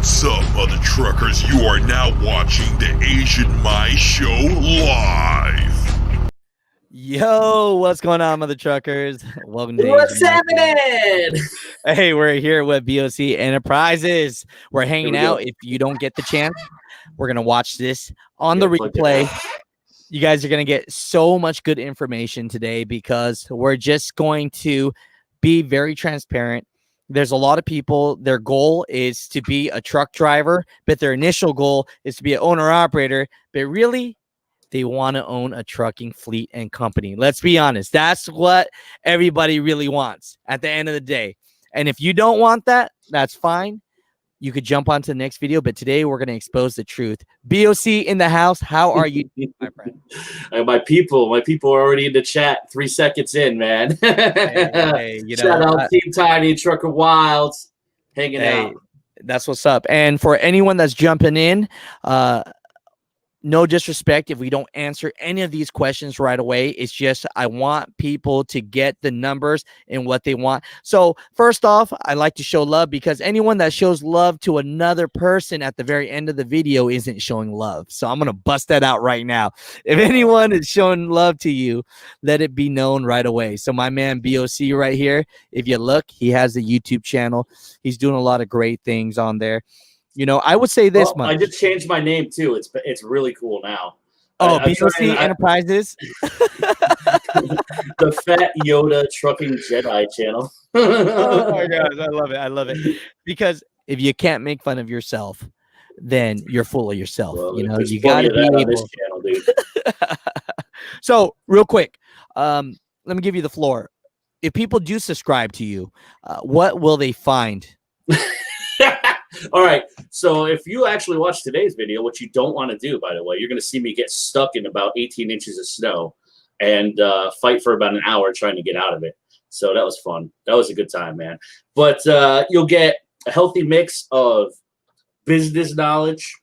What's up, mother truckers? You are now watching the Asian Mai Show live. Yo, what's going on, mother truckers? Welcome to What's Asian Mai Show. happening? Hey, we're here with BOC Enterprises. We're hanging out. If you don't get the chance, we're gonna watch this on the replay. You guys are gonna get so much good information today because we're just going to be very transparent. There's a lot of people, their goal is to be a truck driver, but their initial goal is to be an owner-operator, but really, they want to own a trucking fleet and company. Let's be honest. That's what everybody really wants at the end of the day. And if you don't want that, that's fine. You could jump on to the next video, but today we're going to expose the truth. BOC in the house. How are you, my friend? My people are already in the chat. 3 seconds in, man. Hey, Shout out Team Tiny, Trucker Wilds, hanging out. That's what's up. And for anyone that's jumping in, no disrespect if we don't answer any of these questions right away. It's just I want people to get the numbers and what they want. So first off, I like to show love because anyone that shows love to another person at the very end of the video isn't showing love. So I'm going to bust that out right now. If anyone is showing love to you, let it be known right away. So my man BOC right here, if you look, he has a YouTube channel. He's doing a lot of great things on there. You know, I would say this much. I just changed my name too. It's really cool now. Oh, BOC Enterprises. The Fat Yoda Trucking Jedi channel. Oh my gosh, I love it. I love it. Because if you can't make fun of yourself, then you're full of yourself. Well, you know, you got to be able. On this channel, dude. So, real quick, let me give you the floor. If people do subscribe to you, what will they find? All right. So if you actually watch today's video, what you don't want to do, by the way, you're going to see me get stuck in about 18 inches of snow and fight for about an hour trying to get out of it. So that was fun. That was a good time, man. But you'll get a healthy mix of business knowledge.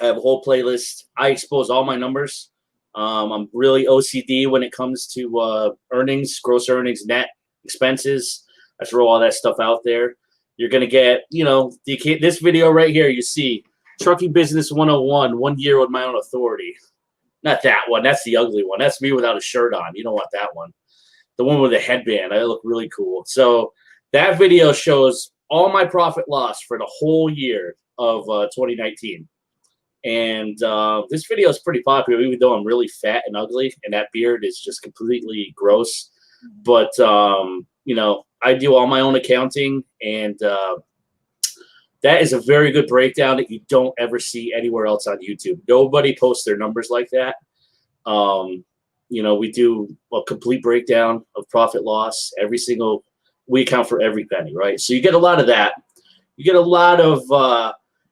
I have a whole playlist. I expose all my numbers. I'm really OCD when it comes to earnings, gross earnings, net expenses. I throw all that stuff out there. You're going to get, you know, this video right here, you see Trucking Business 101, 1 year with my own authority. Not that one. That's the ugly one. That's me without a shirt on. You don't want that one. The one with the headband. I look really cool. So that video shows all my profit loss for the whole year of 2019. And this video is pretty popular, even though I'm really fat and ugly, and that beard is just completely gross. But, you know, I do all my own accounting, and that is a very good breakdown that you don't ever see anywhere else on YouTube. Nobody posts their numbers like that. You know, we do a complete breakdown of profit loss every single. We account for every penny, right? So you get a lot of that. You get a lot of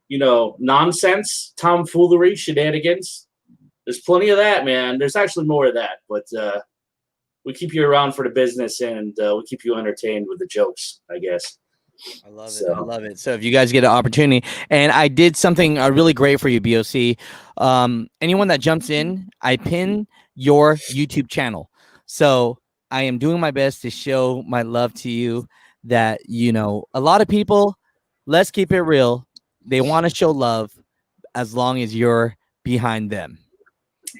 you know, nonsense, tomfoolery, shenanigans. There's plenty of that, man. There's actually more of that, but we keep you around for the business, and we keep you entertained with the jokes, I guess. I love it. I love it. So if you guys get an opportunity, and I did something really great for you, BOC. Anyone that jumps in, I pin your YouTube channel. So I am doing my best to show my love to you that, you know, a lot of people, let's keep it real. They want to show love as long as you're behind them.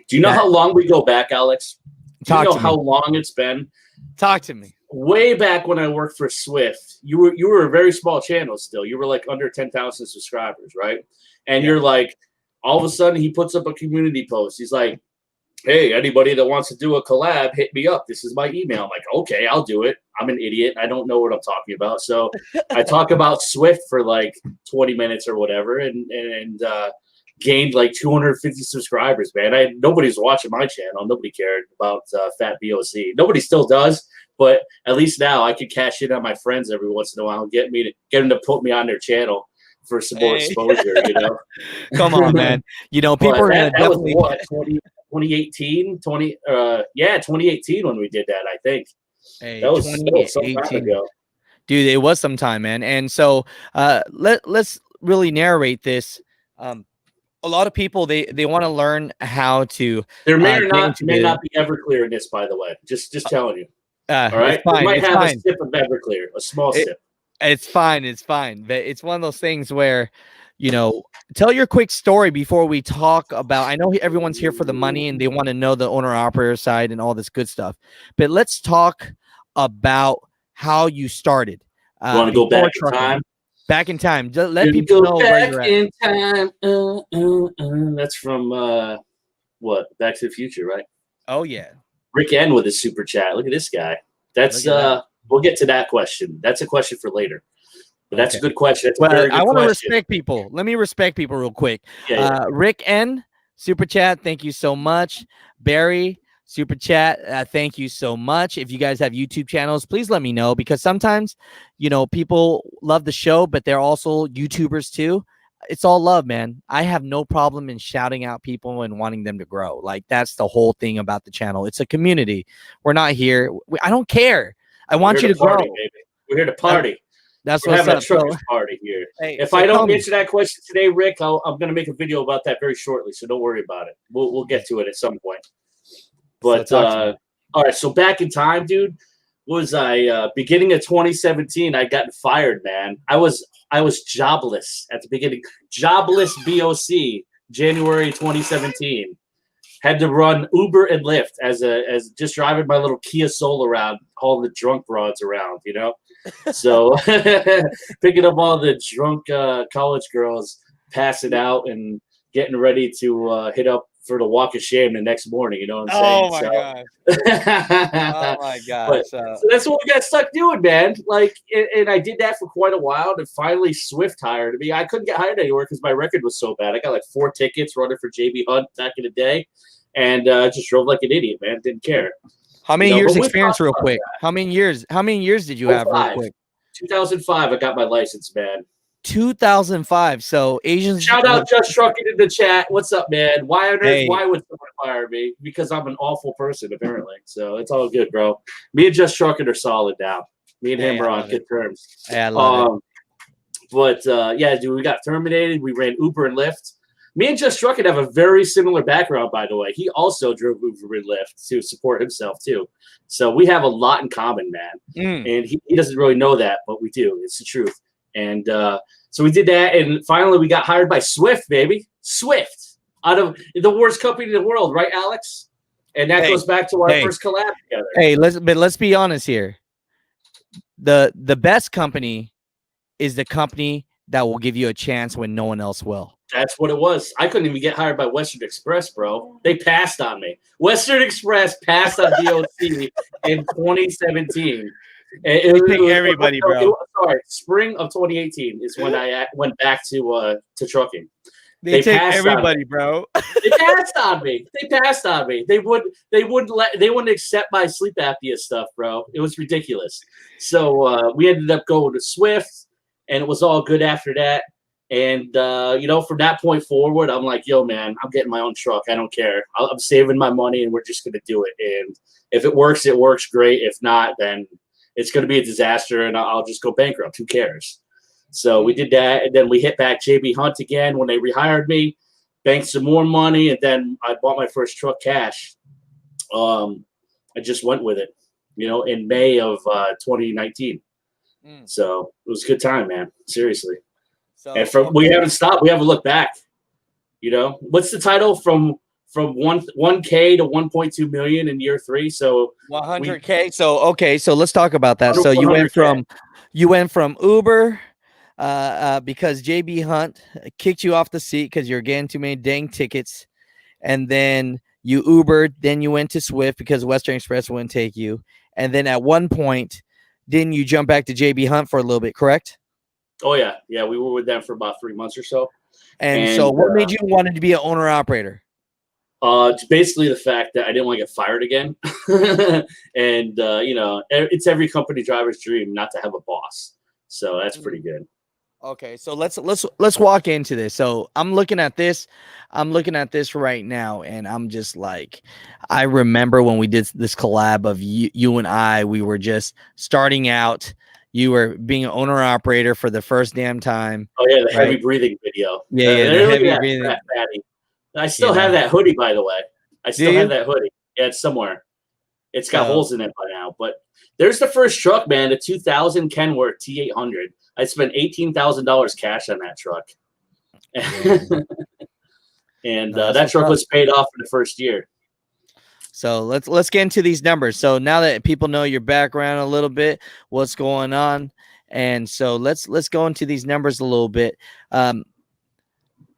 Do you know how long we go back, Alex? Do you know how long it's been? Talk to me. Way back when I worked for Swift, you were a very small channel still. You were like under 10,000 subscribers, right? And you're like, all of a sudden he puts up a community post. He's like, hey, anybody that wants to do a collab, hit me up. This is my email. I'm like, okay, I'll do it. I'm an idiot. I don't know what I'm talking about. So I talk about Swift for like 20 minutes or whatever, and gained like 250 subscribers, man. Nobody's watching my channel. Nobody cared about Fat BOC. Nobody still does, but at least now I can cash in on my friends every once in a while and get them to put me on their channel for some more exposure, you know? Come on, man. You know, people are going to definitely... That was what, 2018 when we did that, I think. Hey, that was some time ago. Dude, it was some time, man. And so let's really narrate this. A lot of people, they want to learn how to. There may not be Everclear in this, by the way. Just telling you. All right, it's fine. We might have a sip of Everclear, a small sip. It's fine. It's fine. But it's one of those things where, tell your quick story before we talk about. I know everyone's here for the money and they want to know the owner operator side and all this good stuff, but let's talk about how you started. You want to go back in time? Back in time. Just let people know where you're at. In time. That's from what? Back to the Future, right? Oh yeah. Rick N with his super chat. Look at this guy. That's we'll get to that question. That's a question for later. But that's a good question. That's a very good I want to question. respect people. Let me respect people real quick. Yeah. Rick N, super chat. Thank you so much. Barry, super chat. Thank you so much. If you guys have YouTube channels, please let me know, because sometimes, people love the show, but they're also YouTubers too. It's all love, man. I have no problem in shouting out people and wanting them to grow. Like, that's the whole thing about the channel. It's a community. We're not here. I don't care. I want you to grow. Baby. We're here to party. That's We're what's having up. a truckers party here. Hey, if I don't answer that question today, Rick, I'm going to make a video about that very shortly. So don't worry about it. We'll get to it at some point. But all right. So back in time, dude, was I beginning of 2017? I got fired, man. I was jobless at the beginning. Jobless BOC, January 2017. Had to run Uber and Lyft as just driving my little Kia Soul around, hauling the drunk broads around, So picking up all the drunk college girls, passing out and getting ready to hit up for the walk of shame the next morning. You know what I'm saying? God. Oh my God. So that's what we got stuck doing, man. Like, and I did that for quite a while. And finally, Swift hired me. I couldn't get hired anywhere because my record was so bad. I got like 4 tickets running for JB Hunt back in the day, and just drove like an idiot, man. Didn't care. How many years experience, real quick? How many years did you have, real quick? 2005. I got my license, man. 2005. So Asians. Shout out Just Trucking in the chat. What's up, man? Why on earth? Why would someone fire me? Because I'm an awful person, apparently. So it's all good, bro. Me and Just Trucking are solid now. Me and him are on good terms. Yeah, I love it. But yeah, dude, we got terminated. We ran Uber and Lyft. Me and Just Trucking have a very similar background, by the way. He also drove Uber and Lyft to support himself too. So we have a lot in common, man. And he doesn't really know that, but we do. It's the truth. And so we did that, and finally we got hired by Swift, baby. Swift, out of the worst company in the world, right, Alex? And that goes back to our first collab together. Hey, let's be honest here. The best company is the company that will give you a chance when no one else will. That's what it was. I couldn't even get hired by Western Express, bro. They passed on me. Western Express passed on DOC in 2017. Everybody, bro. Spring of 2018 is when I went back to trucking. They take everybody, bro. They passed on me. They wouldn't accept my sleep apnea stuff, bro. It was ridiculous. So we ended up going to Swift, and it was all good after that. And from that point forward, I'm like, yo, man, I'm getting my own truck. I don't care. I'm saving my money, and we're just gonna do it. And if it works, it works great. If not, then it's going to be a disaster, and I'll just go bankrupt. Who cares? So we did that, and then we hit back JB Hunt again when they rehired me, banked some more money, and then I bought my first truck cash. I just went with it, in May of 2019. So it was a good time, man. Seriously. So, and we haven't stopped. We haven't looked back. What's the title from 1K to 1.2 million in year 3? So 100K. So let's talk about that. So you went from Uber because JB Hunt kicked you off the seat because you're getting too many dang tickets, and then you Ubered. Then you went to Swift because Western Express wouldn't take you, and then at one point, didn't you jump back to JB Hunt for a little bit? Correct? Oh yeah, we were with them for about 3 months or so. And so, what made you wanted to be an owner operator? It's basically the fact that I didn't want to get fired again. And, it's every company driver's dream not to have a boss. So that's pretty good. Okay. So let's walk into this. So I'm looking at this right now, and I'm just like, I remember when we did this collab of you and I, we were just starting out. You were being an owner operator for the first damn time. Oh yeah. The heavy breathing video. Yeah. The heavy breathing. I still have that hoodie, by the way. I still have that hoodie. Yeah, it's somewhere. It's got holes in it by now. But there's the first truck, man, the 2000 Kenworth T800. I spent $18,000 cash on that truck. And No, that truck was paid off in the first year. So let's get into these numbers. So now that people know your background a little bit, what's going on, and so let's go into these numbers a little bit.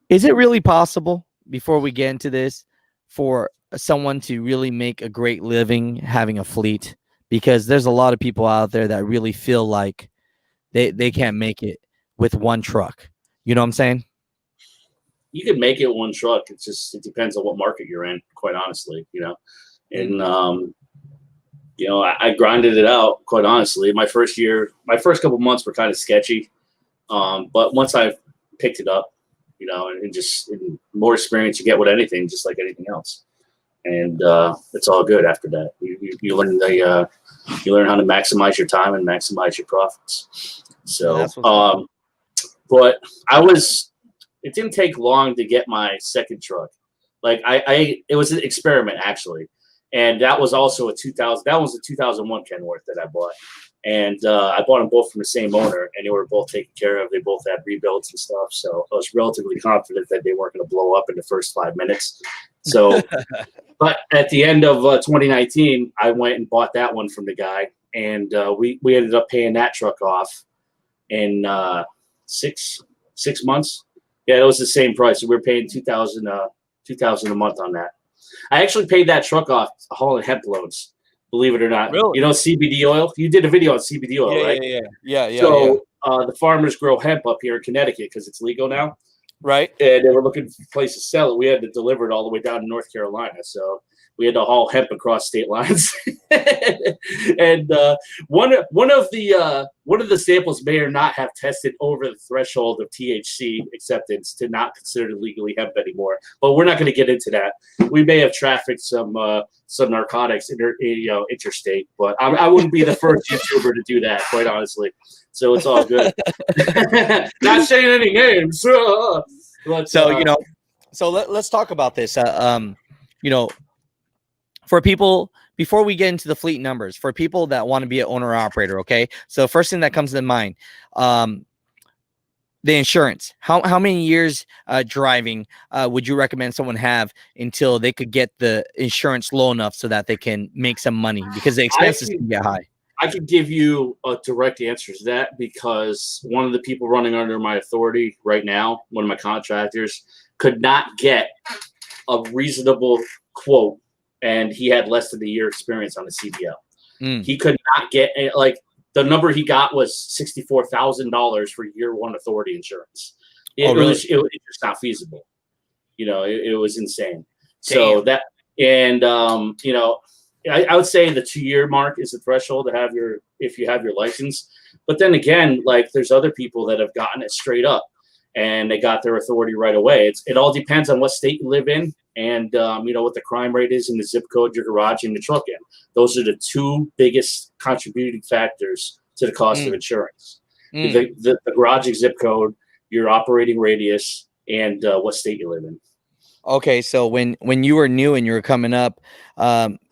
Is it really possible, before we get into this, for someone to really make a great living having a fleet? Because there's a lot of people out there that really feel like they can't make it with one truck. You know what I'm saying? You could make it one truck. It depends on what market you're in, quite honestly, And I grinded it out, quite honestly. My first couple months were kind of sketchy. But once I picked it up, and more experience you get with anything, just like anything else. And it's all good after that. You learn you learn how to maximize your time and maximize your profits. So, but it didn't take long to get my second truck. Like it was an experiment actually. And that was also a 2001 Kenworth that I bought. And I bought them both from the same owner, and they were both taken care of. They both had rebuilds and stuff. So I was relatively confident that they weren't going to blow up in the first 5 minutes. So, but at the end of 2019, I went and bought that one from the guy. And we ended up paying that truck off in 6 months. Yeah, it was the same price. So we were paying $2,000 a month on that. I actually paid that truck off hauling hemp loads, believe it or not. Really? CBD oil? You did a video on CBD oil, right? Yeah. So the farmers grow hemp up here in Connecticut because it's legal now. Right. And they were looking for a place to sell it. We had to deliver it all the way down to North Carolina. So we had to haul hemp across state lines. And one of the samples may or not have tested over the threshold of THC acceptance to not consider it legally hemp anymore. But we're not going to get into that. We may have trafficked some narcotics interstate, but I wouldn't be the first YouTuber to do that, quite honestly. So it's all good. Not saying any names. But, so let's talk about this. For people, before we get into the fleet numbers, for people that want to be an owner operator, okay? So first thing that comes to mind, the insurance. How many years driving would you recommend someone have until they could get the insurance low enough so that they can make some money? Because the expenses can get high. I could give you a direct answer to that because one of the people running under my authority right now, one of my contractors, could not get a reasonable quote, and he had less than a year experience on the CDL. He could not get the number he got was $64,000 for year one authority insurance. It was just not feasible. It was insane. Damn. So that, and I would say the 2-year mark is the threshold to have if you have your license. But then again, there's other people that have gotten it straight up and they got their authority right away. It all depends on what state you live in and what the crime rate is and the zip code your garage and the truck in. Those are the two biggest contributing factors to the cost of insurance. The garage zip code, your operating radius, and what state you live in. Okay, so when you were new and you were coming up,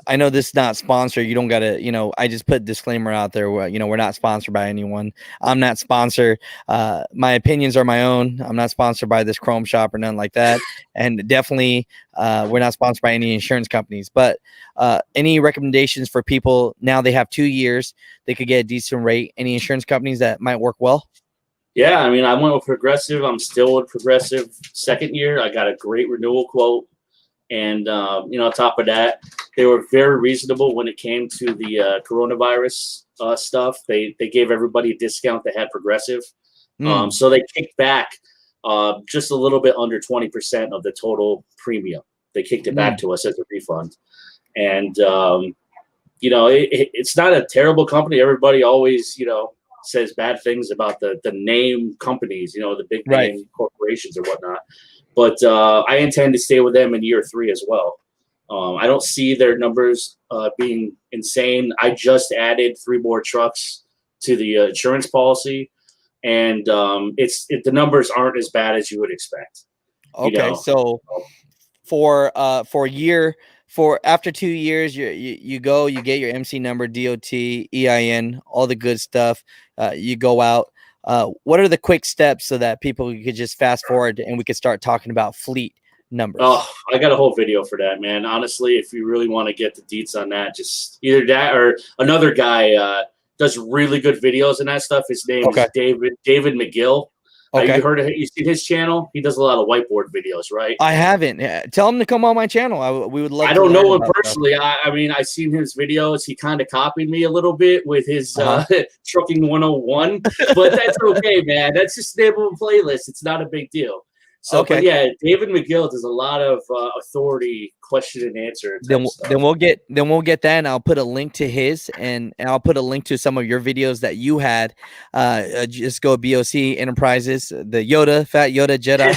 I know this is not sponsored. You don't got to, I just put a disclaimer out there. We're not sponsored by anyone. I'm not sponsored. My opinions are my own. I'm not sponsored by this Chrome Shop or nothing like that. And definitely, we're not sponsored by any insurance companies. But any recommendations for people now they have 2 years, they could get a decent rate? Any insurance companies that might work well? Yeah, I mean, I went with Progressive. I'm still with Progressive. Second year, I got a great renewal quote. And, on top of that, they were very reasonable when it came to the coronavirus stuff. They gave everybody a discount that had Progressive. So they kicked back just a little bit under 20% of the total premium. They kicked it back to us as a refund. And, it's not a terrible company. Everybody always, says bad things about the name companies, the big name corporations or whatnot. But I intend to stay with them in year 3 as well. I don't see their numbers being insane. I just added 3 more trucks to the insurance policy, and the numbers aren't as bad as you would expect. Okay, so after 2 years, you get your MC number, DOT, EIN, all the good stuff. You go out. what are the quick steps so that people could just fast forward and we could start talking about fleet numbers? Oh, I got a whole video for that, man. Honestly, if you really want to get the deets on that, just either that or another guy does really good videos and that stuff. His name is David McGill. Okay. You heard of it? You seen his channel? He does a lot of whiteboard videos, right? I haven't. Tell him to come on my channel. We would love. I don't know him personally. I mean, I seen his videos. He kind of copied me a little bit with his Trucking 101, but that's okay, man. That's just the name of a playlist. It's not a big deal. So, but yeah, David McGill does a lot of authority question and answer. Then we'll get that, and I'll put a link to his, and I'll put a link to some of your videos that you had. Just go BOC Enterprises, the Fat Yoda Jedi.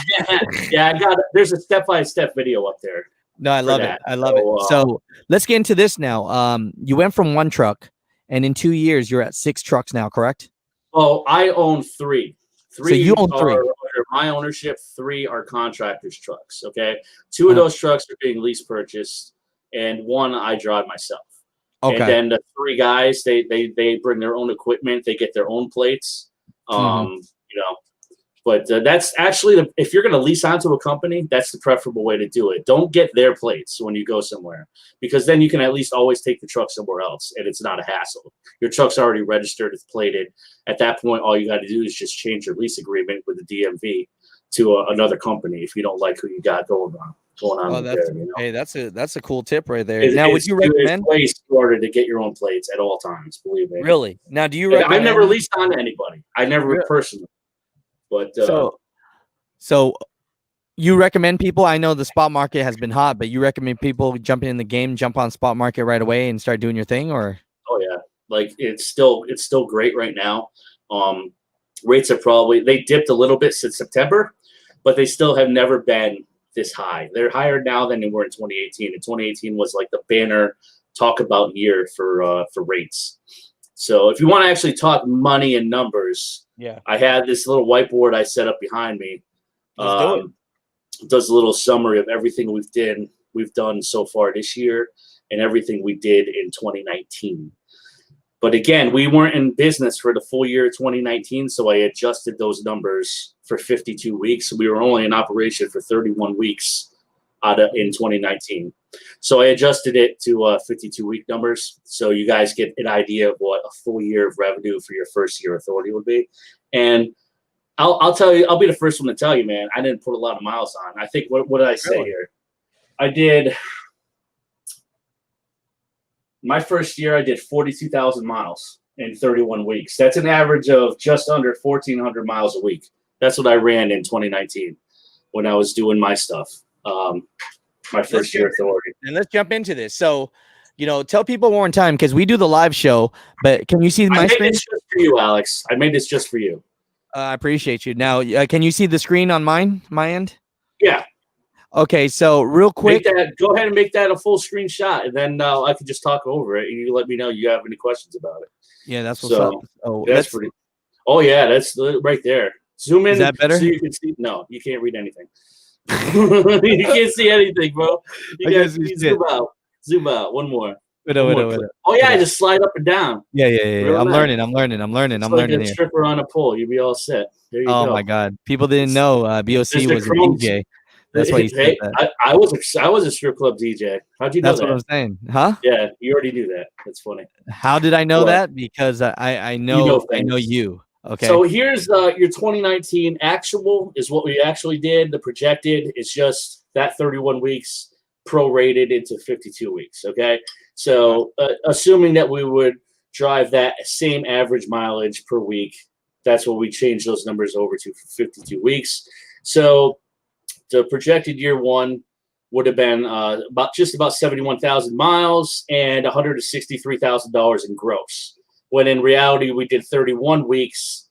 Yeah, I got it. There's a step-by-step video up there. No, I love it. I love it. So let's get into this now. You went from 1 truck, and in 2 years, you're at 6 trucks now, correct? Well, I own 3. So you own 3. Under my ownership, 3 are contractors' trucks. Okay, 2 of those trucks are being lease purchased, and 1 I drive myself. Okay. And then the 3 guys, they bring their own equipment. They get their own plates. You know, but that's actually if you're going to lease onto a company, that's the preferable way to do it. Don't get their plates when you go somewhere, because then you can at least always take the truck somewhere else, and it's not a hassle. Your truck's already registered, it's plated. At that point, all you got to do is just change your lease agreement with the DMV to another company if you don't like who you got going on there. You know? Hey, that's a cool tip right there. Now, would you recommend? It's way smarter to get your own plates at all times. Believe me. Really? Now, do you recommend? I've never leased on to anybody. I never personally. But so you recommend people? I know the spot market has been hot, but you recommend people jumping in the game, jump on spot market right away, and start doing your thing, or? Oh yeah, like it's still great right now. Rates are they dipped a little bit since September, but they still have never been this high. They're higher now than they were in 2018. And 2018 was like the banner talk about year for rates. So if you want to actually talk money and numbers, I had this little whiteboard I set up behind me. It does a little summary of everything we've done so far this year and everything we did in 2019. But again, we weren't in business for the full year of 2019, so I adjusted those numbers for 52 weeks. We were only in operation for 31 weeks in 2019. So I adjusted it to 52-week numbers, so you guys get an idea of what a full year of revenue for your first year authority would be. And I'll tell you, I'll be the first one to tell you, man, I didn't put a lot of miles on. I think, what did I say here? I did, my first year, I did 42,000 miles in 31 weeks. That's an average of just under 1,400 miles a week. That's what I ran in 2019 when I was doing my stuff. My first year authority. And let's jump into this. So, tell people one more time, because we do the live show, but can you see my screen? I made this just for you, Alex. I made this just for you. I appreciate you. Now, can you see the screen on my end? Yeah. Okay, so real quick. Go ahead and make that a full screenshot, and then I can just talk over it, and you let me know you have any questions about it. Yeah, that's what's up. Oh, that's pretty. Oh, yeah, that's right there. Zoom in. Is that better? So you can see. No, you can't read anything. You can't see anything, bro. You guys zoom out. Zoom out. One more. Oh yeah, I just slide up and down. Yeah. I'm learning. I'm learning a stripper on a pole. You'll be all set. There you go. Oh my God, people didn't know BOC was a DJ. That's why you said that. I was a strip club DJ. How'd you know that? That's what I'm saying. Huh? Yeah, you already knew that. That's funny. How did I know that? Because I know you. Okay. So here's your 2019 actual is what we actually did. The projected is just that 31 weeks prorated into 52 weeks. Okay. So assuming that we would drive that same average mileage per week, that's what we changed those numbers over to for 52 weeks. So the projected year one would have been about 71,000 miles and $163,000 in gross. When in reality, we did 31 weeks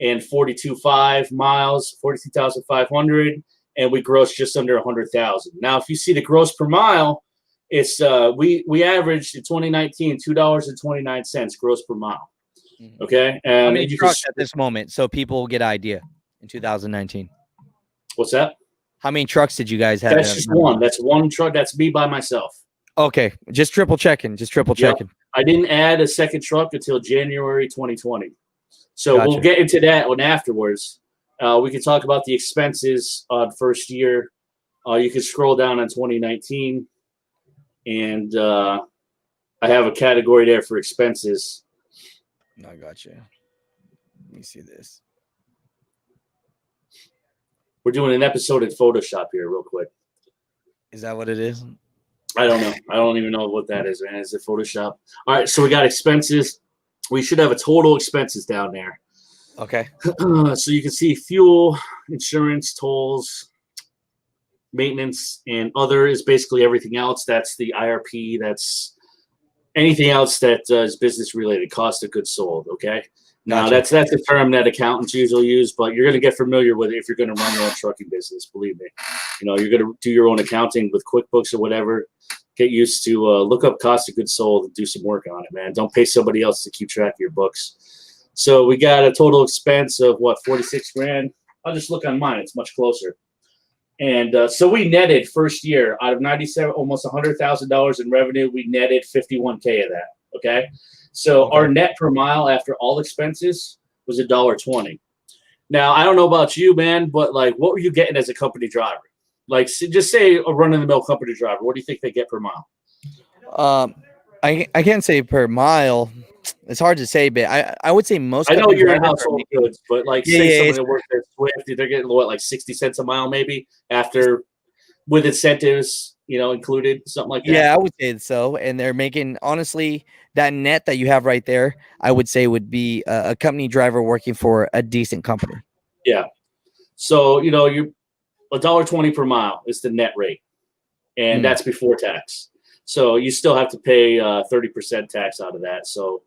and 42.5 miles, 42,500, and we grossed just under 100,000. Now, if you see the gross per mile, it's we averaged in 2019 $2.29 gross per mile. Okay, and how many trucks at this moment, so people will get an idea in 2019? What's that? How many trucks did you guys have? That's just one. That's one truck. That's me by myself. Okay, just triple checking. I didn't add a second truck until January 2020. So Gotcha. we'll get into that one afterwards. We can talk about the expenses on first year. You can scroll down on 2019, and I have a category there for expenses. I got you. Let me see this. We're doing an episode in Photoshop here real quick. Is that what it is? I don't know. I don't even know what that is, man. Is it Photoshop? All right, so we got expenses. We should have a total expenses down there. Okay. So you can see fuel, insurance, tolls, maintenance, and other is basically everything else. That's the IRP. That's anything else that is business related, cost of goods sold. Okay. Now Gotcha. that's a term that accountants usually use, but you're going to get familiar with it if you're going to run your own trucking business. Believe me, you're going to do your own accounting with QuickBooks or whatever. Get used to look up cost of goods sold and do some work on it, man. Don't pay somebody else to keep track of your books. So we got a total expense of what, 46 grand. I'll just look on mine; it's much closer. And so we netted first year out of 97, almost $100,000 in revenue. We netted 51K of that. Okay. So our net per mile after all expenses was $1.20. Now, I don't know about you, man, but like, what were you getting as a company driver? Like, just say a run-of-the-mill company driver. What do you think they get per mile? I can't say per mile. It's hard to say, but I would say most. I know you're in household goods, but like, say someone that works at Swift, they're getting what, like 60 cents a mile, maybe after with incentives, included, something like that. Yeah, I would say so. And they're making, honestly, that net that you have right there, I would say would be a company driver working for a decent company. Yeah. So, you $1.20 per mile is the net rate, and that's before tax. So you still have to pay 30% tax out of that. So,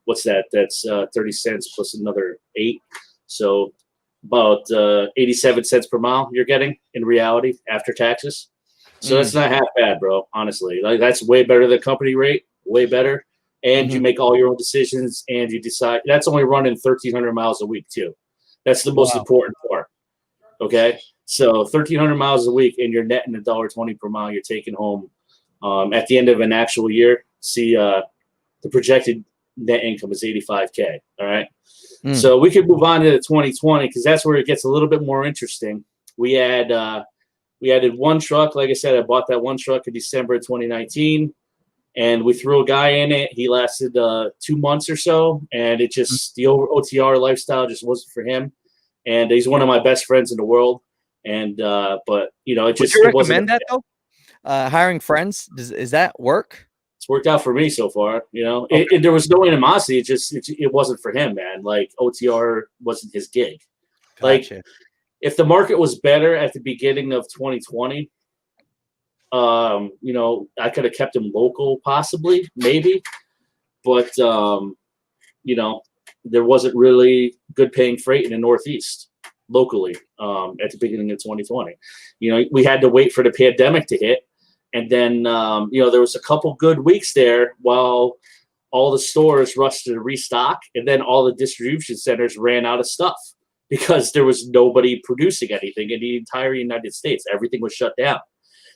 what's that? That's 30 cents plus another 8. So about 87 cents per mile you're getting in reality after taxes. So that's not half bad, bro. Honestly, like that's way better than company rate, way better. And you make all your own decisions, and you decide. That's only running 1,300 miles a week too. That's the most important part. Okay, so 1,300 miles a week, and you're netting $1.20 per mile. You're taking home at the end of an actual year. See, the projected net income is 85K. All right. So we could move on to the 2020 because that's where it gets a little bit more interesting. We added one truck. Like I said, I bought that one truck in December of 2019, and we threw a guy in it. He lasted 2 months or so, and it just the OTR lifestyle just wasn't for him. And he's one of my best friends in the world. And but it just would you recommend that though? Hiring friends, is that work? It's worked out for me so far. There was no animosity. It wasn't for him, man. Like OTR wasn't his gig. Gotcha. Like if the market was better at the beginning of 2020, I could have kept him local, possibly, maybe, but there wasn't really good paying freight in the Northeast locally at the beginning of 2020. We had to wait for the pandemic to hit. And then, there was a couple good weeks there while all the stores rushed to restock, and then all the distribution centers ran out of stuff because there was nobody producing anything in the entire United States. Everything was shut down.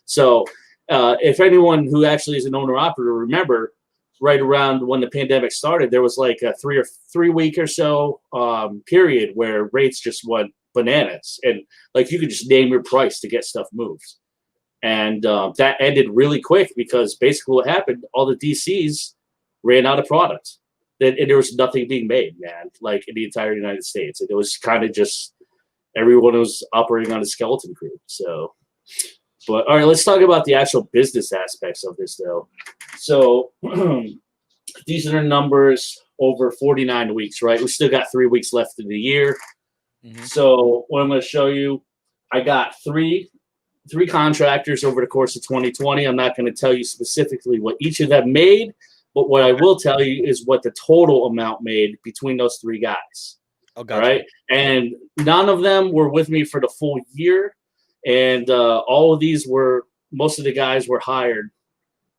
So if anyone who actually is an owner-operator remember, right around when the pandemic started, there was like a 3 week or so period where rates just went bananas. And like you could just name your price to get stuff moved. And that ended really quick because basically what happened, all the DCs ran out of product. And there was nothing being made, man, like in the entire United States. And it was kind of just everyone was operating on a skeleton crew. So, but all right, let's talk about the actual business aspects of this, though. So these are the numbers over 49 weeks, right? We still got 3 weeks left in the year. So what I'm going to show you, I got three contractors over the course of 2020. I'm not going to tell you specifically what each of them made, but what I will tell you is what the total amount made between those 3 guys. Oh, gotcha. All right. And none of them were with me for the full year. And most of the guys were hired.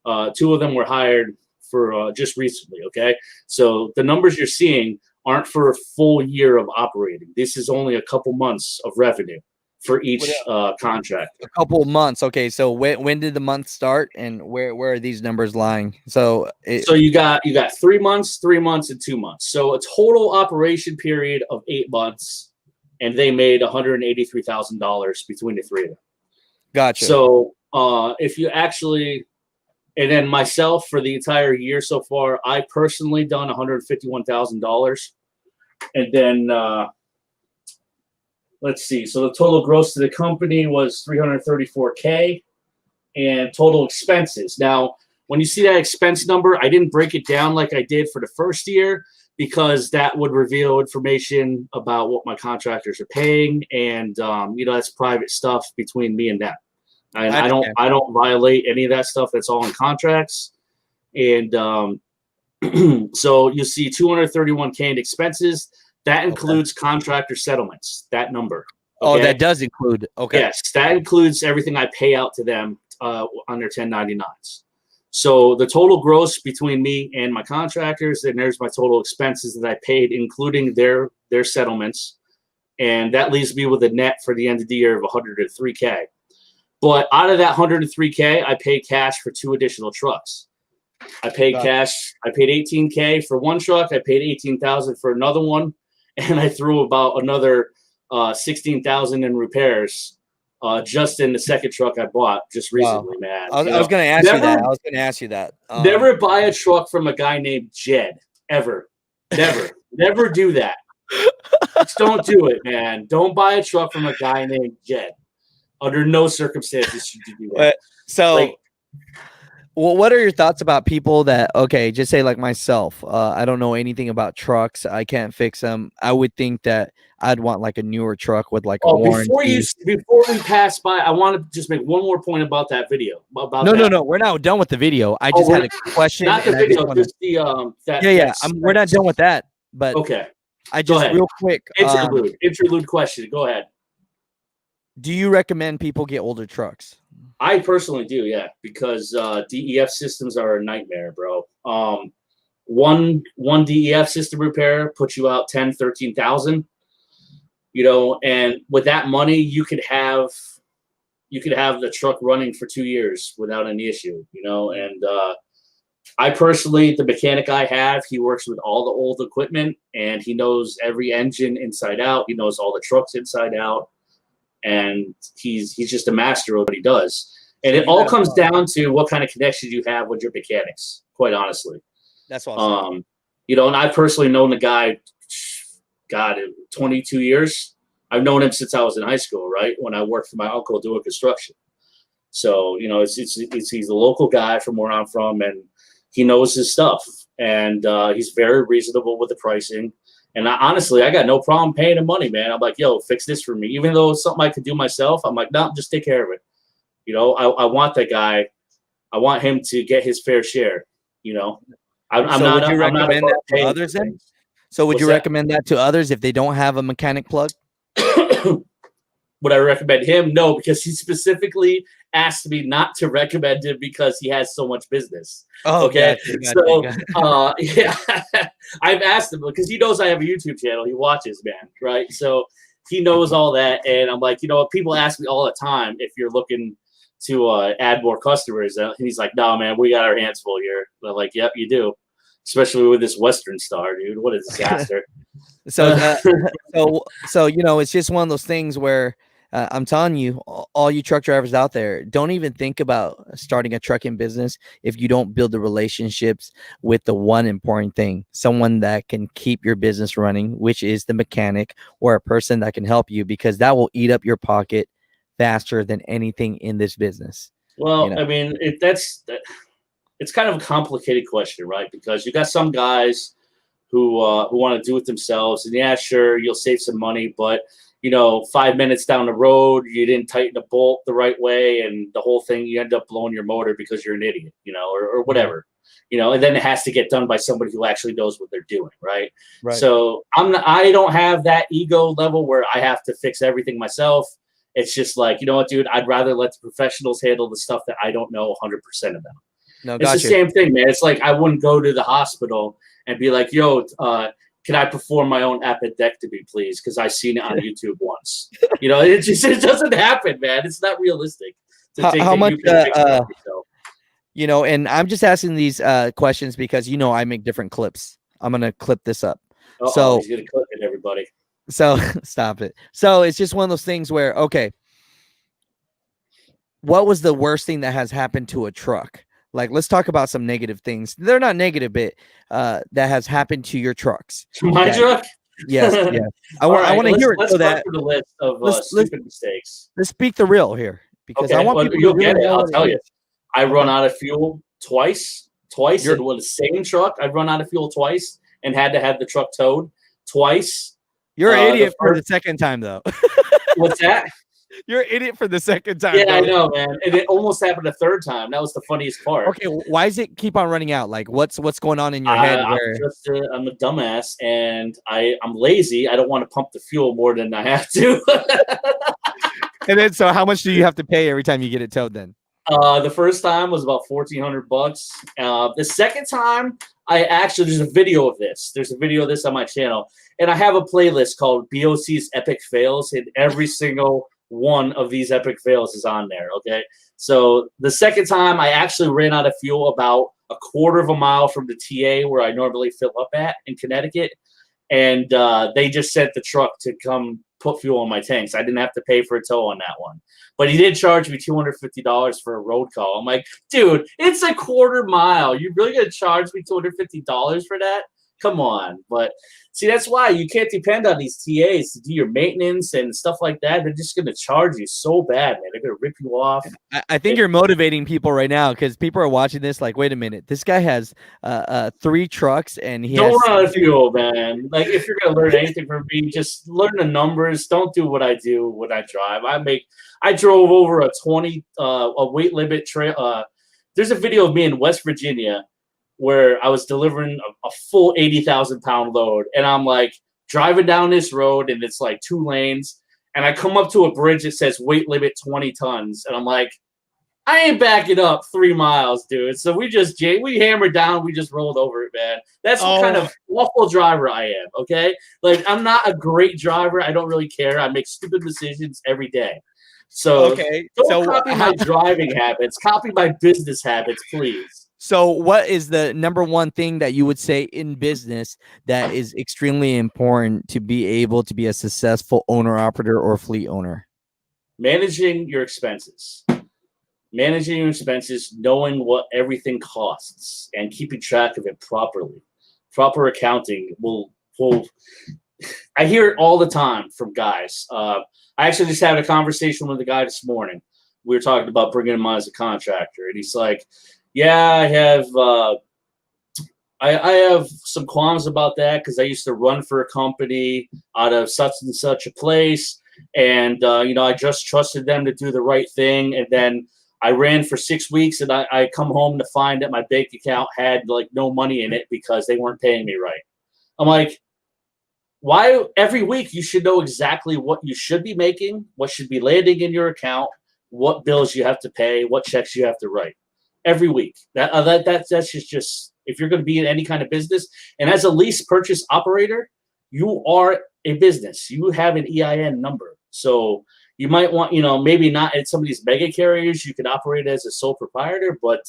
2 of them were hired for just recently. Okay. So the numbers you're seeing aren't for a full year of operating. This is only a couple months of revenue for each contract. A couple of months. Okay, so when did the month start, and where are these numbers lying? So you got 3 months, 3 months, and 2 months. So a total operation period of 8 months, and they made $183,000 between the three of them. Gotcha. So if you actually, and then myself for the entire year so far, I personally done $151,000, and then let's see. So the total gross to the company was $334K, and total expenses. Now, when you see that expense number, I didn't break it down like I did for the first year, because that would reveal information about what my contractors are paying, and that's private stuff between me and them. And I don't violate any of that stuff. That's all in contracts. And so you see 231K in expenses. That includes contractor settlements. That number. Okay? Oh, that does include. Okay. Yes, that includes everything I pay out to them on their 1099s. So the total gross between me and my contractors, and there's my total expenses that I paid, including their settlements, and that leaves me with a net for the end of the year of 103K. But out of that 103K, I paid cash for 2 additional trucks. I paid cash. I paid 18K for one truck. I paid 18,000 for another one, and I threw about another 16,000 in repairs. Just in the second truck I bought just recently, man. I was going to ask you that. Never buy a truck from a guy named Jed, ever. Never do that. Just don't do it, man. Don't buy a truck from a guy named Jed. Under no circumstances should you do that. Well, what are your thoughts about people that, okay, just say like myself, I don't know anything about trucks. I can't fix them. I would think that I'd want like a newer truck with like a warranty. Before we pass by, I want to just make one more point about that video. No, we're not done with the video. I just had a question. Not the video, just the we're not done with that. But okay, I just real quick interlude question. Go ahead. Do you recommend people get older trucks? I personally do, yeah, because DEF systems are a nightmare, bro. One DEF system repair puts you out 10, 13,000. And with that money, you could have the truck running for 2 years without any issue. And I personally, the mechanic I have, he works with all the old equipment, and he knows every engine inside out. He knows all the trucks inside out. And he's just a master of what he does. And it all comes down to what kind of connection you have with your mechanics, quite honestly. That's awesome. And I've personally known the guy, 22 years. I've known him since I was in high school, right? When I worked for my uncle doing construction. So, he's a local guy from where I'm from, and he knows his stuff. And he's very reasonable with the pricing. And honestly, I got no problem paying him money, man. I'm like, yo, fix this for me. Even though it's something I could do myself, I'm like, no, just take care of it. I want that guy. I want him to get his fair share. I'm not. Would you recommend that to others then? So would you recommend that to others if they don't have a mechanic plug? Would I recommend him? No, because he specifically asked me not to recommend him because he has so much business. Oh, okay. Gotcha. Yeah, I've asked him because he knows I have a YouTube channel. He watches, man, right? So he knows all that, and I'm like, people ask me all the time if you're looking to add more customers. And he's like, no, man, we got our hands full here. I'm like, yep, you do. Especially with this Western Star, dude. What a disaster. So it's just one of those things where I'm telling you, all you truck drivers out there, don't even think about starting a trucking business if you don't build the relationships with the one important thing, someone that can keep your business running, which is the mechanic or a person that can help you, because that will eat up your pocket faster than anything in this business. Well, I mean, it's kind of a complicated question, right? Because you got some guys who want to do it themselves, and yeah, sure, you'll save some money, but 5 minutes down the road, you didn't tighten a bolt the right way, and the whole thing, you end up blowing your motor because you're an idiot, or whatever, and then it has to get done by somebody who actually knows what they're doing, right? So I don't have that ego level where I have to fix everything myself. It's just like, you know what, dude, I'd rather let the professionals handle the stuff that I don't know 100% about. No, it's the same thing, man. It's like I wouldn't go to the hospital and be like, yo, can I perform my own appendectomy, please? Because I seen it on YouTube once. You know, it doesn't happen, man. It's not realistic. How much? You know, and I'm just asking these questions because I make different clips. I'm gonna clip this up. So he's gonna clip it, everybody. So stop it. So it's just one of those things where, okay, what was the worst thing that has happened to a truck? Like, let's talk about some negative things. They're not negative, but that has happened to your trucks. To my truck? Yes, yes. I want to hear it. Let's so that for the list of stupid mistakes. Let's speak the real here, because I want people you'll to get it. I'll tell you. I run out of fuel twice. And with the same truck, I run out of fuel twice and had to have the truck towed twice. You're an idiot for the second time, though. What's that? You're an idiot for the second time. Yeah, though. I know, man. And it almost happened a third time. That was the funniest part. Okay, why does it keep on running out? Like, what's going on in your head? I'm a dumbass, and I'm lazy. I don't want to pump the fuel more than I have to. And then, so how much do you have to pay every time you get it towed then? The first time was about $1,400. The second time, there's a video of this. There's a video of this on my channel, and I have a playlist called BOC's Epic Fails, and every single one of these epic fails is on there. Okay, so the second time, I actually ran out of fuel about a quarter of a mile from the TA where I normally fill up at in Connecticut, and they just sent the truck to come put fuel in my tanks. I didn't have to pay for a tow on that one. But he did charge me $250 for a road call. I'm like, dude, it's a quarter mile. You really gonna charge me $250 for that? Come on. But see, that's why you can't depend on these TAs to do your maintenance and stuff like that. They're just gonna charge you so bad, man. They're gonna rip you off. I think you're motivating people right now, because people are watching this like, wait a minute, this guy has 3 trucks and he don't run out of fuel, man. Like, if you're gonna learn anything from me, just learn the numbers. Don't do what I do when I drive. I drove over a weight limit trail. There's a video of me in West Virginia where I was delivering a full 80,000-pound load, and I'm like driving down this road, and it's like 2 lanes, and I come up to a bridge that says weight limit 20 tons, and I'm like, I ain't backing up 3 miles, dude. So we hammered down, we just rolled over it, man. That's what kind of awful driver I am. Okay, like, I'm not a great driver. I don't really care. I make stupid decisions every day. So don't copy my driving habits. Copy my business habits, please. So what is the number one thing that you would say in business that is extremely important to be able to be a successful owner, operator, or fleet owner? Managing your expenses. Knowing what everything costs, and keeping track of it properly. Proper accounting will I hear it all the time from guys. I actually just had a conversation with a guy this morning. We were talking about bringing him on as a contractor, and he's like, yeah, I have some qualms about that, because I used to run for a company out of such and such a place, and I just trusted them to do the right thing, and then I ran for 6 weeks, and I come home to find that my bank account had like no money in it because they weren't paying me right. I'm like, why? Every week you should know exactly what you should be making, what should be landing in your account, what bills you have to pay, what checks you have to write. Every week. That's just if you're going to be in any kind of business, and as a lease purchase operator, you are a business. You have an EIN number, so you might want, maybe not at some of these mega carriers. You can operate as a sole proprietor, but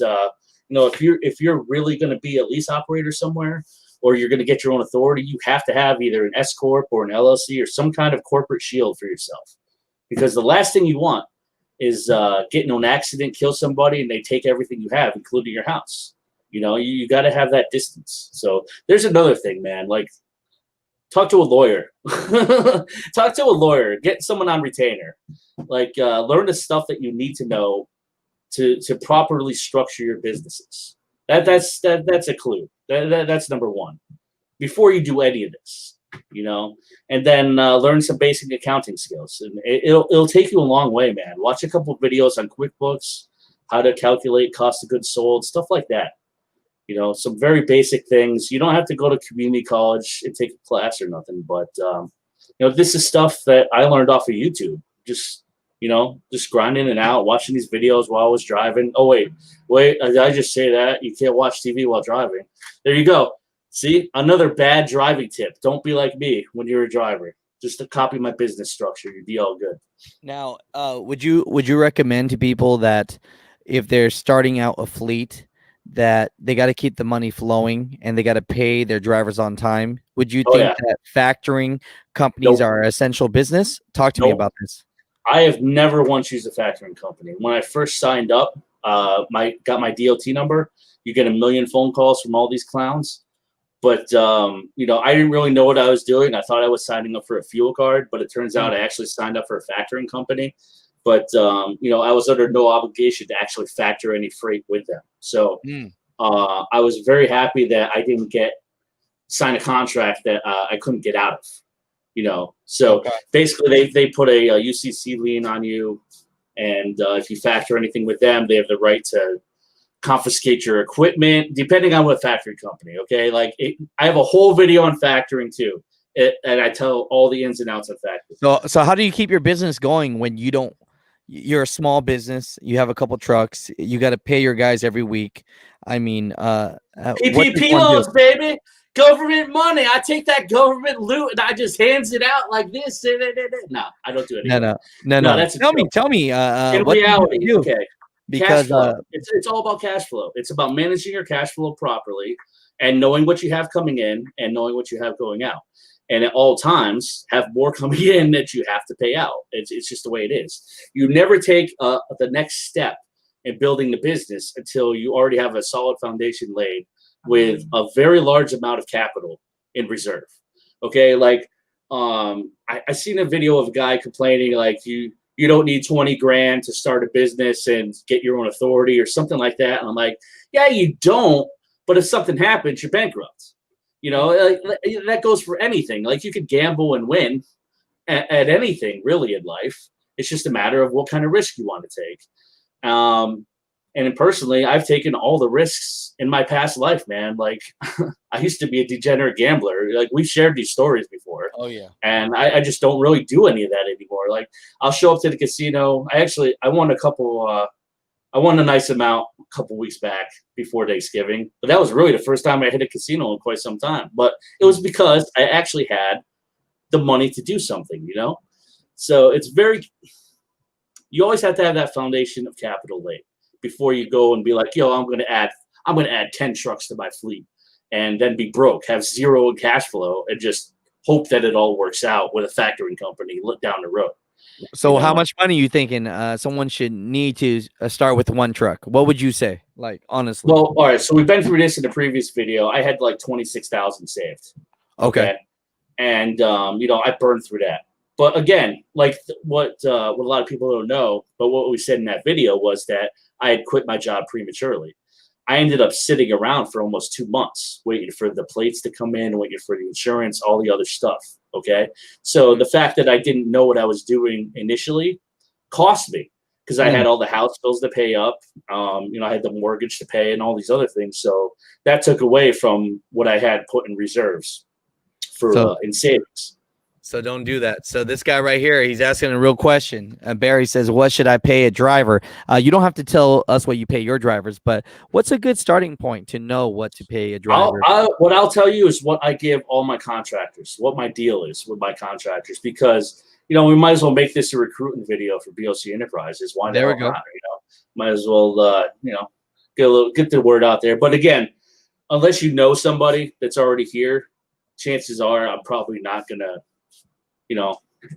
if you're really going to be a lease operator somewhere, or you're going to get your own authority, you have to have either an S corp or an LLC or some kind of corporate shield for yourself, because the last thing you want is get in an accident, kill somebody, and they take everything you have, including your house. You got to have that distance. So there's another thing, man. Like, talk to a lawyer. Talk to a lawyer. Get someone on retainer. Like, learn the stuff that you need to know to properly structure your businesses. That's a clue. That's number one. Before you do any of this. And then learn some basic accounting skills, and it'll take you a long way, man. Watch a couple of videos on QuickBooks, how to calculate cost of goods sold, stuff like that. Some very basic things. You don't have to go to community college and take a class or nothing, but this is stuff that I learned off of YouTube. Just grinding it out, watching these videos while I was driving. Oh wait, did I just say that? You can't watch TV while driving. There you go. See, another bad driving tip. Don't be like me when you're a driver. Just to copy my business structure, you'd be all good. Now, would you recommend to people that if they're starting out a fleet that they got to keep the money flowing and they got to pay their drivers on time? Would you think that factoring companies are essential business? Talk to me about this. I have never once used a factoring company. When I first signed up, got my DOT number. You get a million phone calls from all these clowns. But, I didn't really know what I was doing. I thought I was signing up for a fuel card, but it turns out I actually signed up for a factoring company. But, I was under no obligation to actually factor any freight with them. So I was very happy that I didn't sign a contract that I couldn't get out of, So basically they put a UCC lien on you. And if you factor anything with them, they have the right to confiscate your equipment, depending on what factory company. Okay, I have a whole video on factoring too, and I tell all the ins and outs of factoring. So how do you keep your business going when you don't? You're a small business. You have a couple trucks. You got to pay your guys every week. I mean, PPP loans, baby, government money. I take that government loot and I just hands it out like this. No, I don't do it anymore. No. Tell me. In reality, okay. Because it's all about cash flow. It's about managing your cash flow properly and knowing what you have coming in and knowing what you have going out. And at all times, have more coming in that you have to pay out. It's just the way it is. You never take the next step in building the business until you already have a solid foundation laid with a very large amount of capital in reserve. Okay, I seen a video of a guy complaining you don't need 20 grand to start a business and get your own authority or something like that. And I'm like, yeah, you don't. But if something happens, you're bankrupt. That goes for anything. You could gamble and win at anything really in life. It's just a matter of what kind of risk you want to take. And personally, I've taken all the risks in my past life, man. I used to be a degenerate gambler. We've shared these stories before. Oh yeah. And I just don't really do any of that anymore. I'll show up to the casino. I won I won a nice amount a couple weeks back before Thanksgiving, but that was really the first time I hit a casino in quite some time. But it was because I actually had the money to do something, So you always have to have that foundation of capital laid before you go and be like, I'm going to add 10 trucks to my fleet and then be broke, have zero in cash flow, and just hope that it all works out with a factoring company down the road. So how much money are you thinking someone should need to start with one truck? What would you say, honestly? Well, all right. So we've been through this in the previous video. I had 26,000 saved. Okay. And, I burned through that. But again, what a lot of people don't know, but what we said in that video was that I had quit my job prematurely. I ended up sitting around for almost 2 months, waiting for the plates to come in, waiting for the insurance, all the other stuff. Okay. So the fact that I didn't know what I was doing initially cost me because I had all the house bills to pay up. I had the mortgage to pay and all these other things. So that took away from what I had put in reserves for in savings. So don't do that. So this guy right here, he's asking a real question. Barry says, what should I pay a driver? You don't have to tell us what you pay your drivers, but what's a good starting point to know what to pay a driver? What I'll tell you is what I give all my contractors, what my deal is with my contractors, because, we might as well make this a recruiting video for BOC Enterprises. Why there we go. Not, might as well, get the word out there. But again, unless you know somebody that's already here, chances are I'm probably not going to,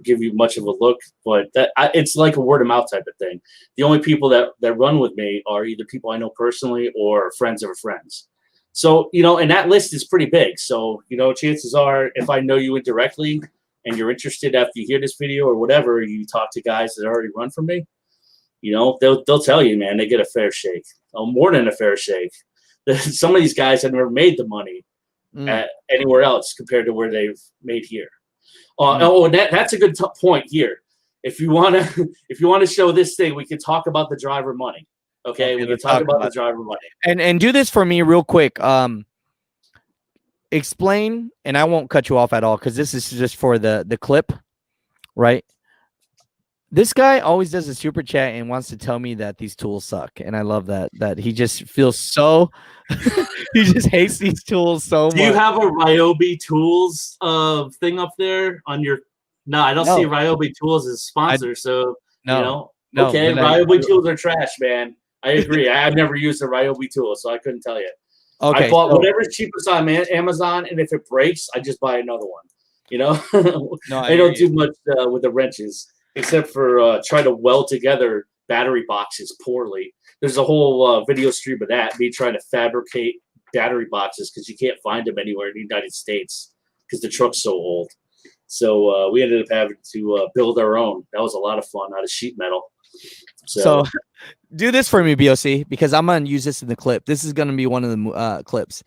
give you much of a look, but it's like a word of mouth type of thing. The only people that run with me are either people I know personally or friends of friends. So, and that list is pretty big. So, chances are if I know you indirectly and you're interested after you hear this video or whatever, you talk to guys that already run for me, they'll tell you, man, they get a fair shake. More than a fair shake. Some of these guys have never made the money anywhere else compared to where they've made here. And that's a good point here. If you want to show this thing, we can talk about the driver money. Okay, we can talk about the driver money. And do this for me real quick. Explain, and I won't cut you off at all because this is just for the clip, right? This guy always does a super chat and wants to tell me that these tools suck, and I love that he just feels so he just hates these tools so much. Do you have a Ryobi Tools thing up there on your? No, I don't see Ryobi Tools as a sponsor. Okay, Ryobi Tools are trash, man. I agree. I've never used a Ryobi tool, so I couldn't tell you. Okay, I bought whatever's cheapest on Amazon, and if it breaks, I just buy another one. I don't do much with the wrenches except for try to weld together battery boxes poorly. There's a whole video stream of that, me trying to fabricate battery boxes because you can't find them anywhere in the United States because the truck's so old. So we ended up having to build our own. That was a lot of fun out of sheet metal. So do this for me, BOC, because I'm going to use this in the clip. This is going to be one of the clips.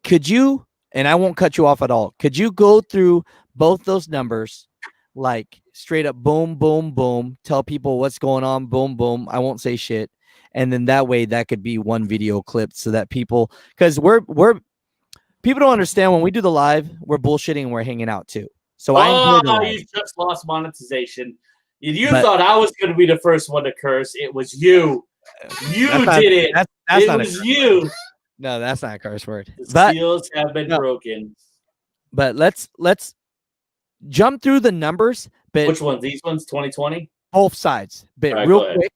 Could you, and I won't cut you off at all, could you go through both those numbers, like straight up boom, boom, boom, tell people what's going on, boom, boom. I won't say shit. And then that way that could be one video clip so that people, because people don't understand when we do the live, we're bullshitting and we're hanging out too. So you just lost monetization. You thought I was going to be the first one to curse. It was you. You did it. It was you. No, that's not a curse word. The seals have been broken. But let's jump through the numbers. But which ones? These ones? 2020? Both sides. But right, real quick,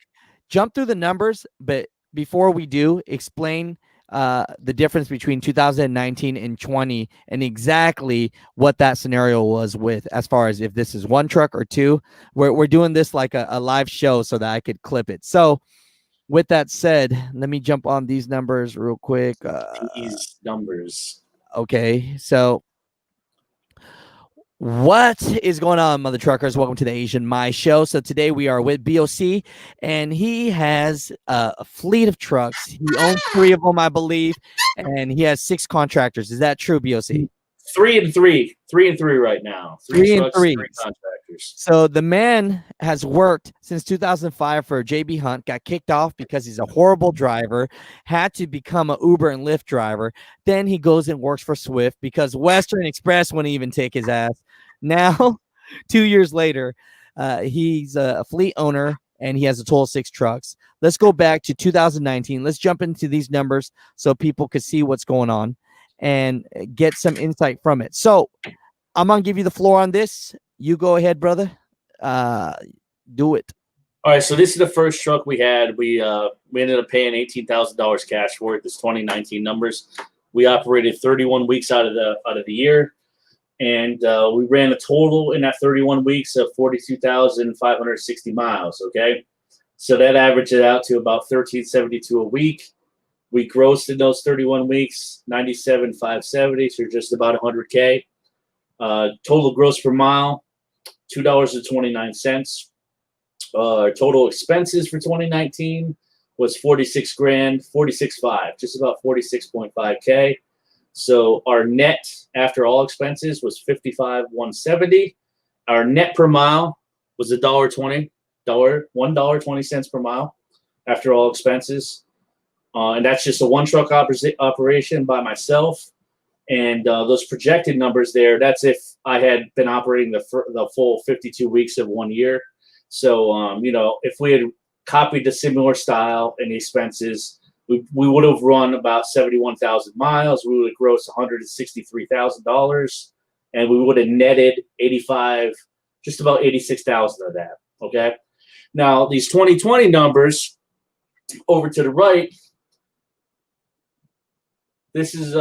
jump through the numbers. But before we do, explain the difference between 2019 and 20 and exactly what that scenario was with as far as if this is one truck or two. We're doing this like a live show so that I could clip it. So with that said, let me jump on these numbers real quick. These numbers. Okay, so what is going on, mother truckers? Welcome to the Asian Mai Show. So today we are with BOC, and he has a fleet of trucks. He owns 3 of them, I believe, and he has 6 contractors. Is that true, BOC? 3 and 3 right now. 3 and 3 contractors. So the man has worked since 2005 for JB Hunt, got kicked off because he's a horrible driver, had to become an Uber and Lyft driver. Then he goes and works for Swift because Western Express wouldn't even take his ass. Now, 2 years later, he's a fleet owner and he has a total of 6 trucks. Let's go back to 2019. Let's jump into these numbers so people could see what's going on and get some insight from it. So I'm going to give you the floor on this. You go ahead, brother. Do it. All right, so this is the first truck we had. We ended up paying $18,000 cash for it. This 2019 numbers. We operated 31 weeks out of the year, and we ran a total in that 31 weeks of 42,560 miles. Okay, so that averaged it out to about 1,372 a week. We grossed in those 31 weeks 97,570, so just about 100K. Total gross per mile, $2.29. Total expenses for 2019 was 46 grand, 46.5, just about 46.5K. So our net after all expenses was 55,170. Our net per mile was $1.20, $1.20 per mile after all expenses. And that's just a one truck operation by myself. And those projected numbers there, that's if I had been operating the full 52 weeks of 1 year. So, if we had copied the similar style and the expenses, we would have run about 71,000 miles. We would have grossed $163,000, and we would have netted just about 86,000 of that. Okay. Now these 2020 numbers over to the right. This is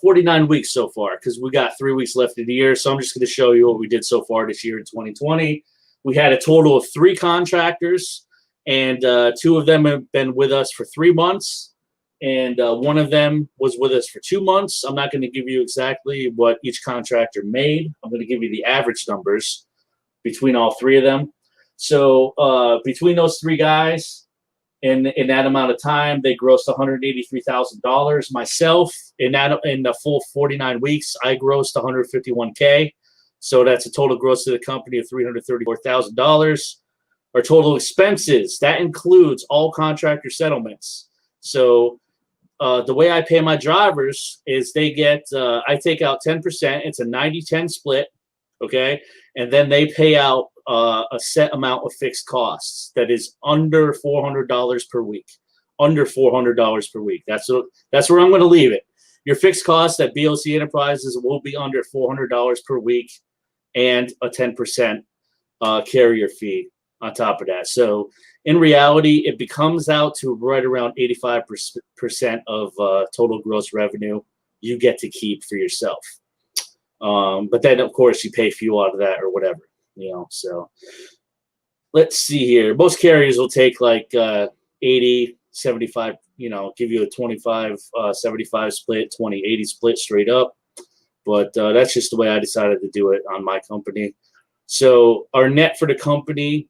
49 weeks so far because we got 3 weeks left of the year. So I'm just going to show you what we did so far this year in 2020. We had a total of 3 contractors, and 2 of them have been with us for 3 months, and 1 of them was with us for 2 months. I'm not going to give you exactly what each contractor made. I'm going to give you the average numbers between all 3 of them. So between those 3 guys, in that amount of time, they grossed $183,000. Myself, in the full 49 weeks, I grossed $151K. So that's a total gross to the company of $334,000. Our total expenses, that includes all contractor settlements. So the way I pay my drivers is they get, I take out 10%. It's a 90-10 split, okay? And then they pay out a set amount of fixed costs that is under $400 per week. Under $400 per week. That's where I'm going to leave it. Your fixed costs at BOC Enterprises will be under $400 per week, and a 10% carrier fee on top of that. So in reality, it becomes out to right around 85% of total gross revenue you get to keep for yourself. But then, of course, you pay fuel out of that or whatever, So let's see here. Most carriers will take like 80, 75, give you a 25, 75 split, 20, 80 split straight up. But that's just the way I decided to do it on my company. So our net for the company,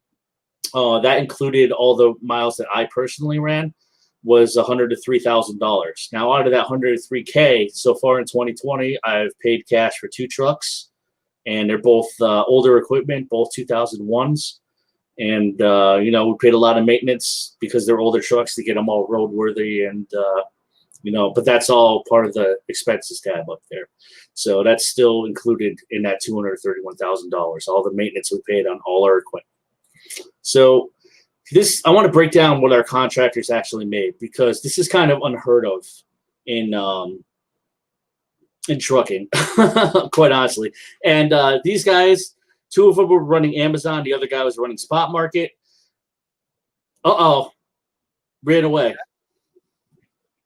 that included all the miles that I personally ran, was $100,000 to $3,000. Now, out of that $103K so far in 2020, I've paid cash for 2 trucks, and they're both older equipment, both 2001s. And, we paid a lot of maintenance because they're older trucks to get them all roadworthy. And, but that's all part of the expenses tab up there. So that's still included in that $231,000, all the maintenance we paid on all our equipment. So I want to break down what our contractors actually made, because this is kind of unheard of in trucking, quite honestly. And these guys, 2 of them were running Amazon. The other guy was running Spot Market. Ran away.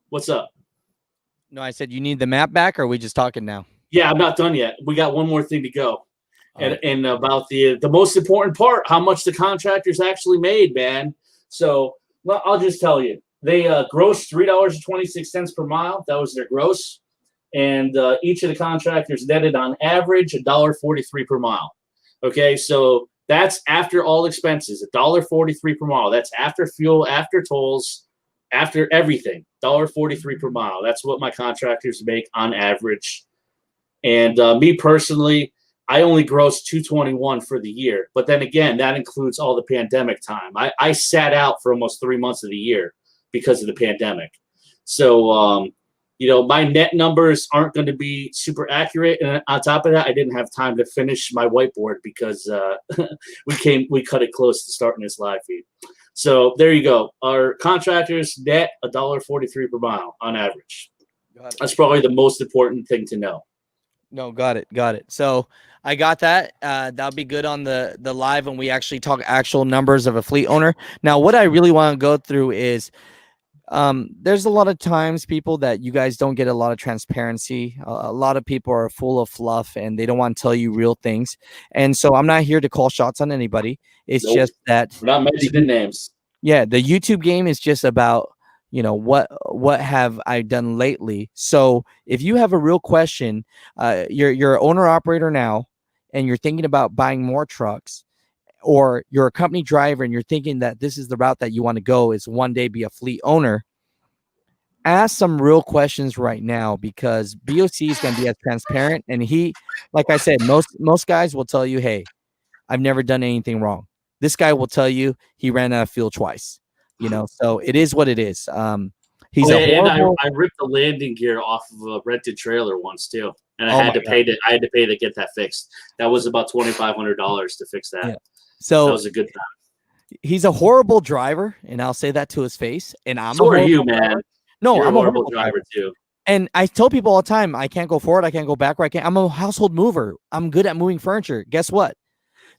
What's up? No, I said you need the map back, or are we just talking now? Yeah, I'm not done yet. We got one more thing to go. And about the most important part, how much the contractors actually made, man. So I'll just tell you. They grossed $3.26 per mile. That was their gross. And each of the contractors netted on average $1.43 per mile. Okay, so that's after all expenses, $1.43 per mile. That's after fuel, after tolls, after everything, $1.43 per mile. That's what my contractors make on average. And me personally, I only grossed $221 for the year. But then again, that includes all the pandemic time. I sat out for almost 3 months of the year because of the pandemic. So, my net numbers aren't going to be super accurate. And on top of that, I didn't have time to finish my whiteboard because we cut it close to starting this live feed. So there you go. Our contractors net $1.43 per mile on average. That's probably the most important thing to know. No, got it. So I got that. That'll be good on the live when we actually talk actual numbers of a fleet owner. Now, what I really want to go through is there's a lot of times, people, that you guys don't get a lot of transparency. A lot of people are full of fluff and they don't want to tell you real things. And so I'm not here to call shots on anybody. It's just that we're not mentioning names. Yeah, the YouTube game is just about, what have I done lately. So if you have a real question, you're an owner operator now, and you're thinking about buying more trucks, or you're a company driver and you're thinking that this is the route that you want to go, is one day be a fleet owner, ask some real questions right now, because BOC is going to be as transparent. And he, like I said, most guys will tell you, hey, I've never done anything wrong. This guy will tell you he ran out of fuel twice. So it is what it is. He's I ripped the landing gear off of a rented trailer once too, and I had to pay to get that fixed. That was about $2,500 to fix that. Yeah. So that was a good time. He's a horrible driver, and I'll say that to his face. And so are you, man? Driver. No, You're I'm a horrible driver too. And I tell people all the time, I can't go forward, I can't go backward. I'm a household mover. I'm good at moving furniture. Guess what?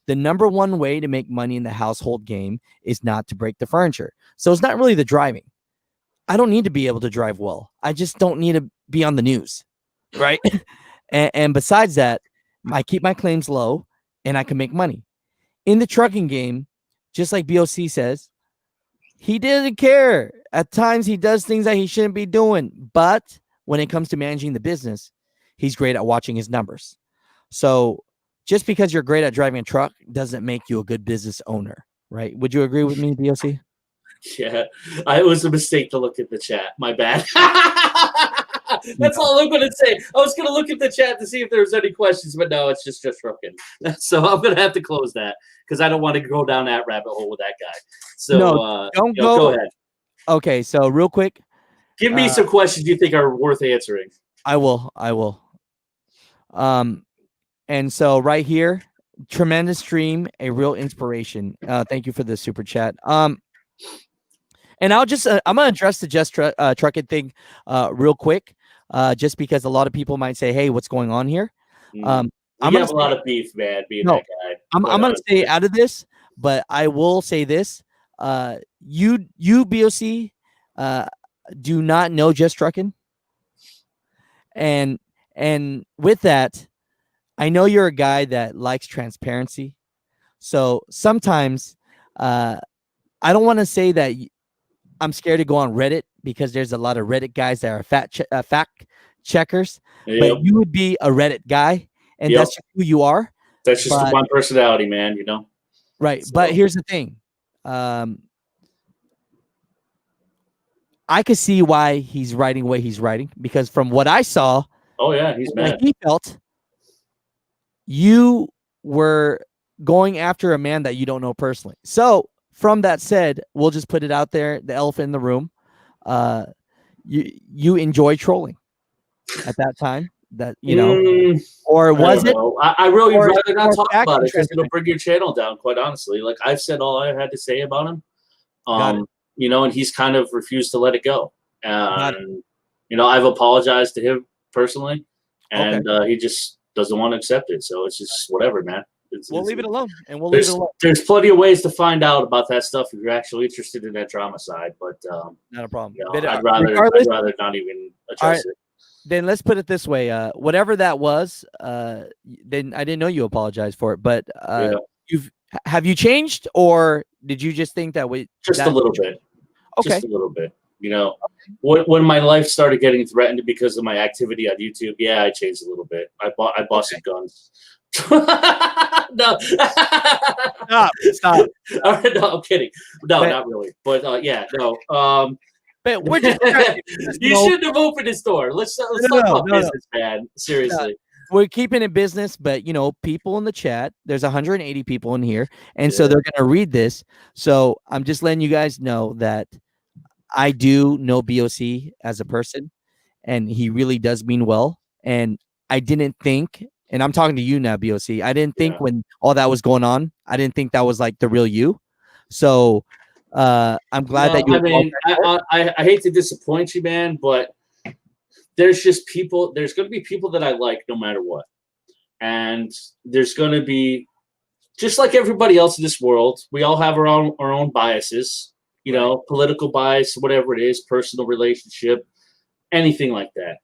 The number one way to make money in the household game is not to break the furniture. So it's not really the driving. I don't need to be able to drive well. I just don't need to be on the news, right? and besides that, I keep my claims low and I can make money. In the trucking game, just like BOC says, he doesn't care. At times he does things that he shouldn't be doing. But when it comes to managing the business, he's great at watching his numbers. So just because you're great at driving a truck doesn't make you a good business owner, right? Would you agree with me, BOC? Yeah, it was a mistake to look at the chat. My bad. That's all I'm going to say. I was going to look at the chat to see if there was any questions, but no, it's just trucking. So I'm going to have to close that because I don't want to go down that rabbit hole with that guy. So don't go ahead. Okay, so real quick. Give me some questions you think are worth answering. I will. And so right here, tremendous stream, a real inspiration. Thank you for the super chat. And I'll just I'm gonna address the trucking thing real quick, just because a lot of people might say, "Hey, what's going on here?" You I'm have a lot of beef, man, being no, that guy. I'm gonna stay out of this, but I will say this: you BOC do not know just trucking, and with that, I know you're a guy that likes transparency. So sometimes, I don't want to say that I'm scared to go on Reddit because there's a lot of Reddit guys that are fact checkers, but you would be a Reddit guy, and that's just who you are. That's just my personality, man, you know? Right. So. But here's the thing. I could see why he's writing the way he's writing, because from what I saw, he's mad. He felt you were going after a man that you don't know personally. So from that said, we'll just put it out there, the elephant in the room. You enjoy trolling at that time, that or was it? I really would rather not talk about it because it'll bring your channel down, quite honestly. Like, I've said all I had to say about him. And he's kind of refused to let it go. And I've apologized to him personally, and he just doesn't want to accept it. So it's just whatever, man. We'll leave it alone, and there's plenty of ways to find out about that stuff if you're actually interested in that drama side. But not a problem. I'd rather not even address it. Then let's put it this way: whatever that was, then I didn't know you apologized for it. But have you changed, or did you just think that we just a little bit? Okay, just a little bit. When my life started getting threatened because of my activity on YouTube, I changed a little bit. I bought some guns. No. Stop. All right, no, I'm kidding. No, not really. But no. But we're just you shouldn't have opened this door. Let's talk about business, man. Seriously. We're keeping it business, but people in the chat, there's 180 people in here, and so they're gonna read this. So I'm just letting you guys know that I do know BOC as a person, and he really does mean well. And I didn't think, and I'm talking to you now, BOC. I didn't think when all that was going on, I didn't think that was like the real you. So I'm glad that you. I mean, I hate to disappoint you, man, but there's just people. There's going to be people that I like no matter what, and there's going to be, just like everybody else in this world, we all have our own biases. Political bias, whatever it is, personal relationship, anything like that.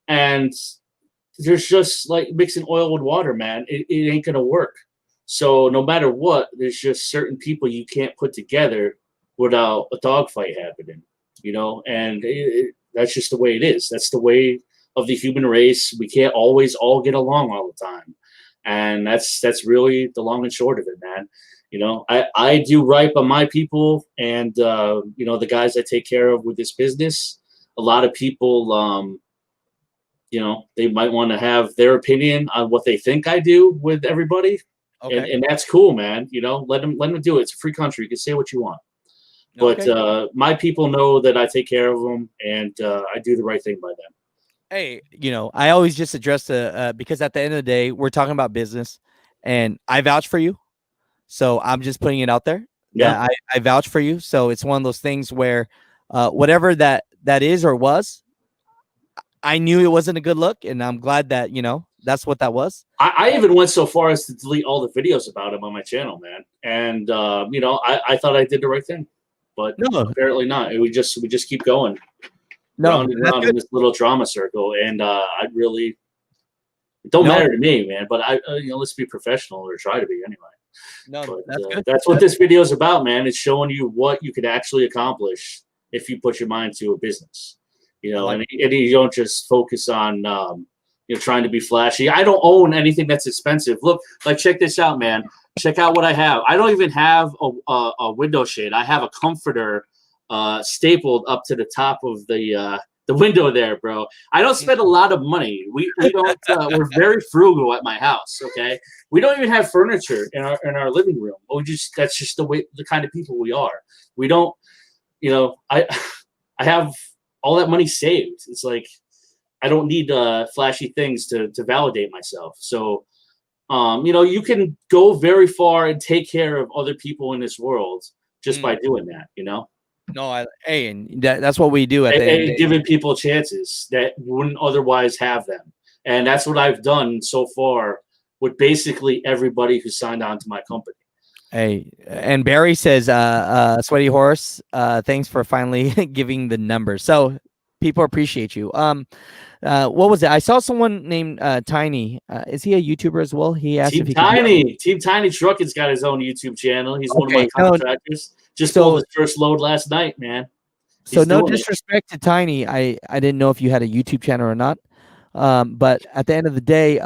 And there's just like mixing oil with water, man. It ain't going to work. So no matter what, there's just certain people you can't put together without a dogfight happening, and that's just the way it is. That's the way of the human race. We can't always all get along all the time. And that's really the long and short of it, man. I do right by my people and, the guys I take care of with this business. A lot of people, they might want to have their opinion on what they think I do with everybody. Okay. And that's cool, man. Let them do it. It's a free country. You can say what you want. But my people know that I take care of them, and I do the right thing by them. Hey, I always just address because at the end of the day, we're talking about business, and I vouch for you. So I'm just putting it out there. Yeah, I vouch for you. So it's one of those things where whatever that is or was, I knew it wasn't a good look, and I'm glad that that's what that was. I even went so far as to delete all the videos about him on my channel, man. And I thought I did the right thing, but apparently not. We just keep going. Round and round in this little drama circle, and I really it don't matter to me, man. But let's be professional, or try to be anyway. No, that's good. That's what this video is about, man. It's showing you what you could actually accomplish if you put your mind to a business. And you don't just focus on trying to be flashy. I don't own anything that's expensive. Look, check this out, man. Check out what I have. I don't even have a window shade. I have a comforter stapled up to the top of the window there, bro. I don't spend a lot of money. We don't. We're very frugal at my house. Okay, we don't even have furniture in our living room. That's just the kind of people we are. We don't. I have all that money saved. It's like I don't need flashy things to validate myself. So you can go very far and take care of other people in this world just by doing that, No, and that's what we do at the end of the day. Giving people chances that wouldn't otherwise have them. And that's what I've done so far with basically everybody who signed on to my company. Hey, and Barry says, Sweaty Horse, thanks for finally giving the numbers. So people appreciate you. What was it? I saw someone named Tiny. Is he a YouTuber as well? He asked Team if he Tiny. Team Tiny Trucking's got his own YouTube channel. He's one of my contractors. Just pulled his first load last night, man. So no disrespect to Tiny. I didn't know if you had a YouTube channel or not. But at the end of the day,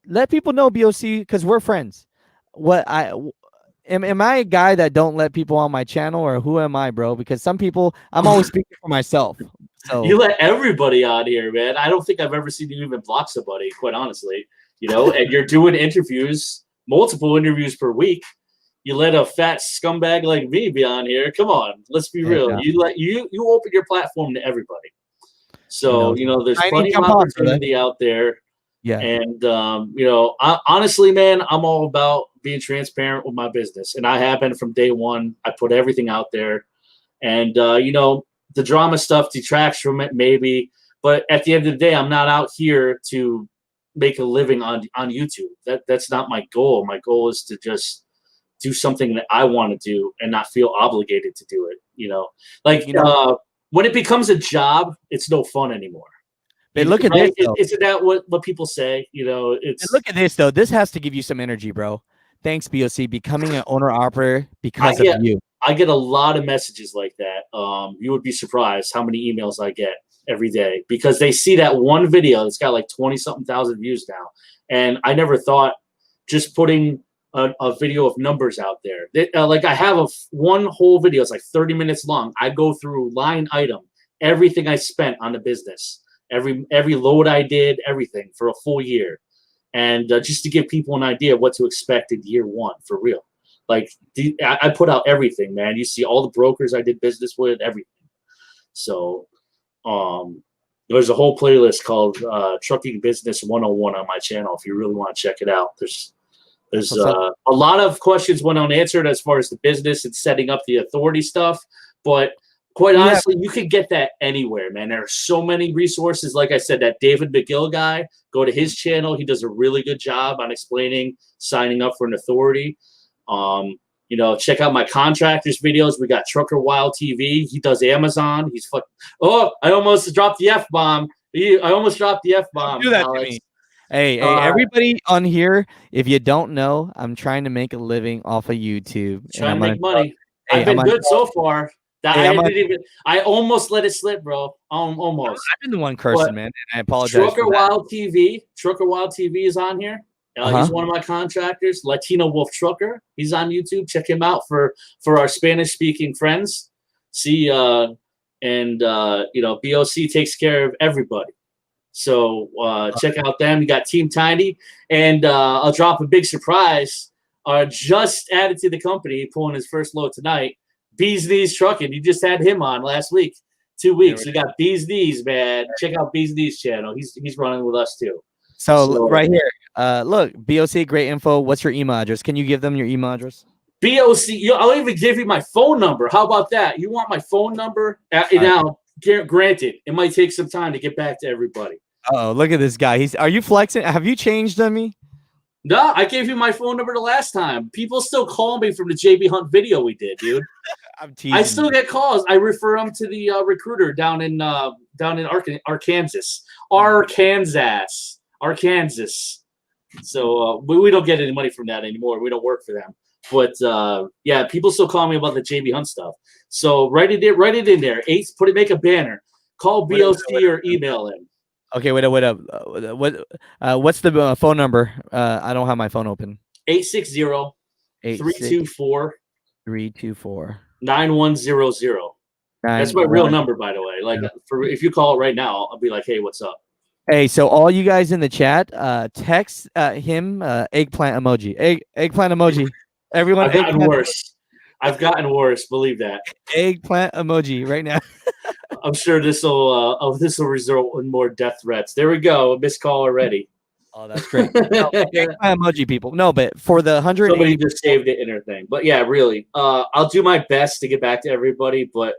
let people know, BOC, because we're friends. Am I a guy that don't let people on my channel, or who am I, bro? Because some people, I'm always speaking for myself. So you let everybody on here, man. I don't think I've ever seen you even block somebody, quite honestly. And you're doing interviews, multiple interviews per week. You let a fat scumbag like me be on here. Come on, let's be real. Yeah. You open your platform to everybody. So there's plenty of opportunity out there. Yeah. And honestly, man, I'm all about being transparent with my business, and I have been from day one. I put everything out there, and the drama stuff detracts from it, maybe. But at the end of the day, I'm not out here to make a living on YouTube. That's not my goal. My goal is to just do something that I want to do and not feel obligated to do it. When it becomes a job, it's no fun anymore. But look at this. Isn't that what people say? It's. Look at this though. This has to give you some energy, bro. Thanks, BOC. Becoming an owner operator because of you. I get a lot of messages like that. You would be surprised how many emails I get every day because they see that one video that's got like 20-something thousand views now, and I never thought just putting a video of numbers out there. I have one whole video. It's like 30 minutes long. I go through line item everything I spent on the business. Every load I did, everything for a full year. And just to give people an idea of what to expect in year one, for real. I put out everything, man. You see all the brokers I did business with, everything. So there's a whole playlist called Trucking Business 101 on my channel if you really want to check it out. There's a lot of questions went unanswered as far as the business and setting up the authority stuff, but quite honestly, you can get that anywhere, man. There are so many resources. Like I said, that David McGill guy, go to his channel. He does a really good job on explaining signing up for an authority. Check out my contractors videos. We got Trucker Wild TV. He does Amazon. He's fucking. Oh, I almost dropped the F-bomb. I almost dropped the F-bomb. Do that to me. Hey, everybody on here, if you don't know, I'm trying to make a living off of YouTube. Trying to make money. I've been good so far. I almost let it slip, bro. Almost. I've been the one cursing, man. And I apologize. Trucker Wild TV is on here. He's one of my contractors. Latino Wolf Trucker. He's on YouTube. Check him out for our Spanish speaking friends. See, BOC takes care of everybody. So check out them. You got Team Tiny, and I'll drop a big surprise. Just added to the company, pulling his first load tonight. Bees Knees Trucking. You just had him on last week, 2 weeks. You got Bees Knees, man. Check out Bees Knees channel. He's running with us too. So right here, look, BOC, great info. What's your email address? Can you give them your email address? BOC. I'll even give you my phone number. How about that? You want my phone number? Now, granted, it might take some time to get back to everybody. Oh, look at this guy. Are you flexing? Have you changed on me? No, I gave you my phone number the last time. People still call me from the JB Hunt video we did, dude. I'm teasing. I still get calls. I refer them to the recruiter down in Arkansas. So we don't get any money from that anymore. We don't work for them. But people still call me about the JB Hunt stuff. So write it in there. Make a banner. Call BOC or email him. Okay, wait up. What's the phone number? I don't have my phone open. 860-324-9100. That's my real number, by the way. If you call it right now, I'll be like, hey, what's up? Hey, so all you guys in the chat, text him eggplant emoji. Eggplant emoji. Everyone. I've gotten worse. Believe that. Eggplant emoji right now. I'm sure this will result in more death threats. There we go. A missed call already. Oh, that's great. No, thanks my emoji people. No, but for the 180, somebody just saved it in her thing. But yeah, really, I'll do my best to get back to everybody. But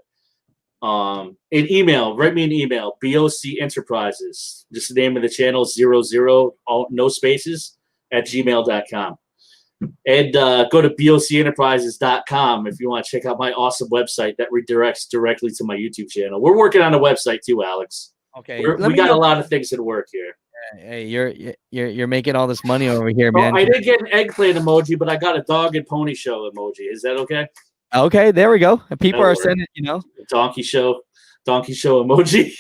in email, write me an email. BOC Enterprises, just the name of the channel, 00, all, no spaces, at gmail.com. And go to bocenterprises.com if you want to check out my awesome website that redirects directly to my YouTube channel. We're working on a website too, Alex. Okay, We got a lot of things in work here. Hey, you're making all this money over here, man. I did get an eggplant emoji, but I got a dog and pony show emoji. Is that okay? Okay, there we go. People are sending, donkey show emoji.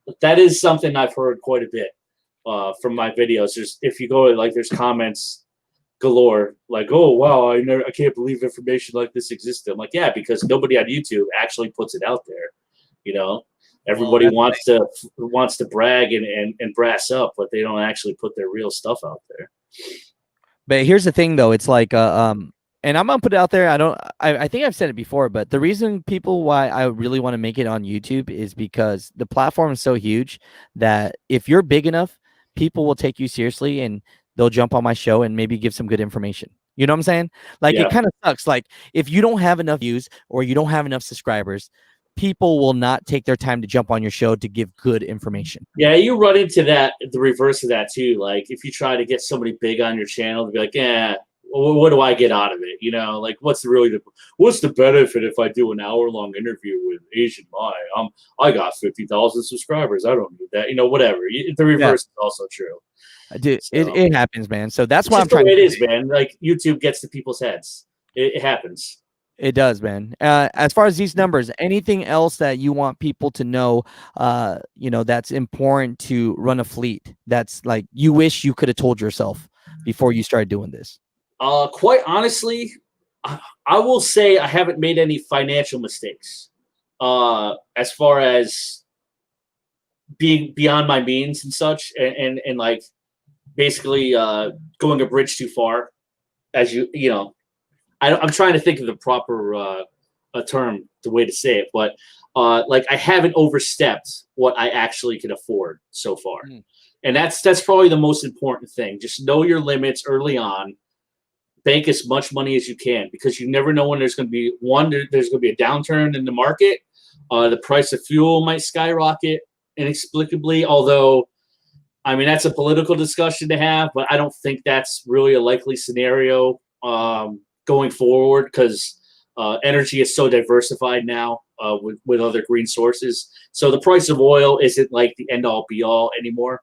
But that is something I've heard quite a bit from my videos. If you go there's comments galore, like, oh wow, I can't believe information like this existed. I'm like, yeah, because nobody on YouTube actually puts it out there. Everybody wants to brag and brass up, but they don't actually put their real stuff out there. But here's the thing, though. It's like, and I'm gonna put it out there. I think I've said it before, but the reason why I really want to make it on YouTube is because the platform is so huge that if you're big enough, people will take you seriously and they'll jump on my show and maybe give some good information. You know what I'm saying? Like, It kind of sucks. Like, if you don't have enough views or you don't have enough subscribers, people will not take their time to jump on your show to give good information. Yeah, you run into the reverse of that too. Like, if you try to get somebody big on your channel to be like, yeah, what do I get out of it? Like, what's the benefit if I do an hour-long interview with Asian Mai? I got 50,000 subscribers. I don't need that. Whatever. The reverse is also true. Dude, it happens, man. So that's why I'm trying. It is, man. Like, YouTube gets to people's heads. It happens. It does, man. As far as these numbers, anything else that you want people to know, that's important to run a fleet, that's like you wish you could have told yourself before you started doing this? Quite honestly, I will say I haven't made any financial mistakes as far as being beyond my means and such, and like basically going a bridge too far, as I'm trying to think of the proper a term, the way to say it, but like I haven't overstepped what I actually can afford so far. And that's probably the most important thing. Just know your limits early on. Bank as much money as you can, because you never know when there's going to be there's going to be a downturn in the market. The price of fuel might skyrocket inexplicably, although, I mean, that's a political discussion to have, but I don't think that's really a likely scenario going forward, because energy is so diversified now with other green sources. So the price of oil isn't like the end all be all anymore.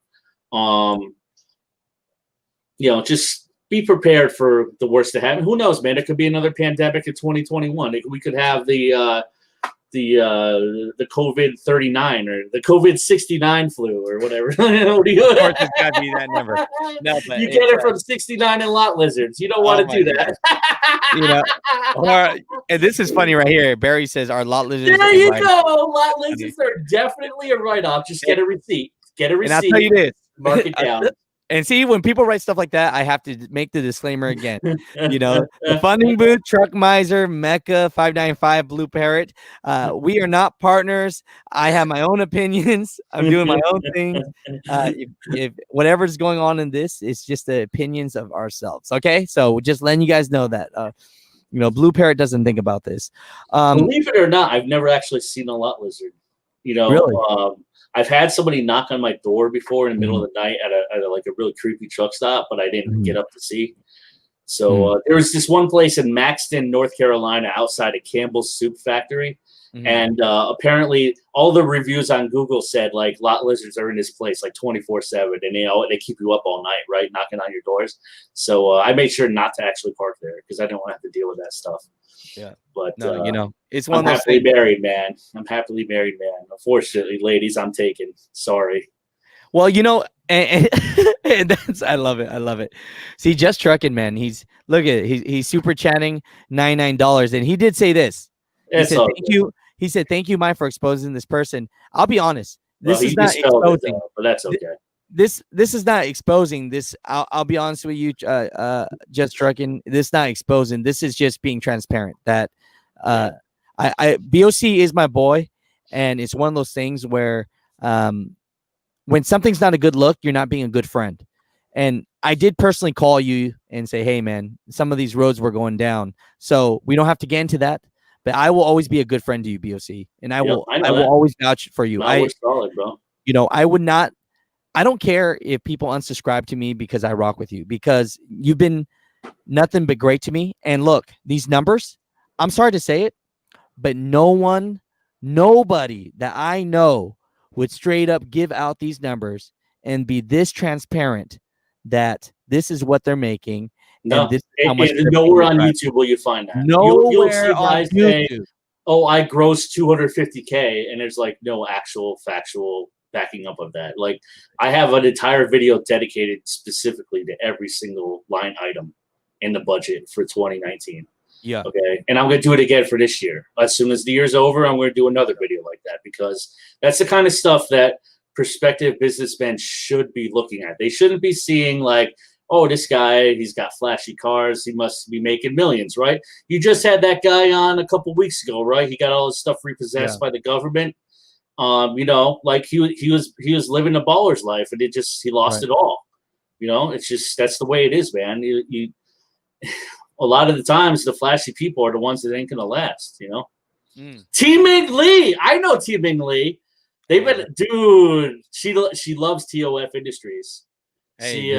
Just be prepared for the worst to happen. Who knows, man? It could be another pandemic in 2021. We could have the COVID 39 or the COVID 69 flu or whatever. Of course, it's got to be that number. No, but you get it from 69 and lot lizards. You don't want to do that. And this is funny right here. Barry says our lot lizards. There you go. Lot lizards are definitely a write-off. Just get a receipt. Get a receipt. And I'll tell you this. Mark it down. And see, when people write stuff like that, I have to make the disclaimer again. The Funding Booth, Truck Miser, Mecca, 595, Blue Parrot. We are not partners. I have my own opinions. I'm doing my own thing. If whatever's going on in this, it's just the opinions of ourselves. Okay, so just letting you guys know that. Blue Parrot doesn't think about this. Believe it or not, I've never actually seen a lot lizard. Really? I've had somebody knock on my door before in the middle of the night at a really creepy truck stop, but I didn't get up to see. So there was this one place in Maxton, North Carolina, outside of Campbell's Soup Factory. And apparently all the reviews on Google said like lot lizards are in this place like 24/7, and they keep you up all night, right? Knocking on your doors. So I made sure not to actually park there because I don't want to have to deal with that stuff. Yeah. But it's one I'm of those happily married, man. I'm happily married, man. Unfortunately, ladies, I'm taken. Sorry. Well, and that's I love it. See, Just Trucking, man. He's super chatting $99, and he did say this. He said, thank you. He said, "Thank you, Mai, for exposing this person." I'll be honest. This is not exposing, but that's okay. This is not exposing. This I'll be honest with you, Just Trucking. This is not exposing. This is just being transparent. That BOC is my boy, And it's one of those things where when something's not a good look, you're not being a good friend. And I did personally call you and say, hey, man, some of these roads were going down. So we don't have to get into that. But I will always be a good friend to you, BOC. And I will always vouch for you. We're solid, bro. I would not. I don't care if people unsubscribe to me because I rock with you, because you've been nothing but great to me. And look, these numbers, I'm sorry to say it, but nobody that I know would straight up give out these numbers and be this transparent that this is what they're making. No, and this is how much nowhere on YouTube will you find that. Nowhere you'll see on guys say, YouTube. oh, I grossed $250K, and there's like no actual factual backing up of that. Like, I have an entire video dedicated specifically to every single line item in the budget for 2019. Yeah. Okay. And I'm going to do it again for this year. As soon as the year's over, I'm going to do another video like that, because that's the kind of stuff that prospective businessmen should be looking at. They shouldn't be seeing like, oh, this guy, he's got flashy cars, he must be making millions, right? You just had that guy on a couple weeks ago, right? He got all his stuff repossessed by the government. Like he was living a baller's life, and he lost it all. It's just, that's the way it is, man. You a lot of the times the flashy people are the ones that ain't gonna last. T Ming Lee, I know T Ming Lee. They've been, dude. She loves TOF Industries. Hey,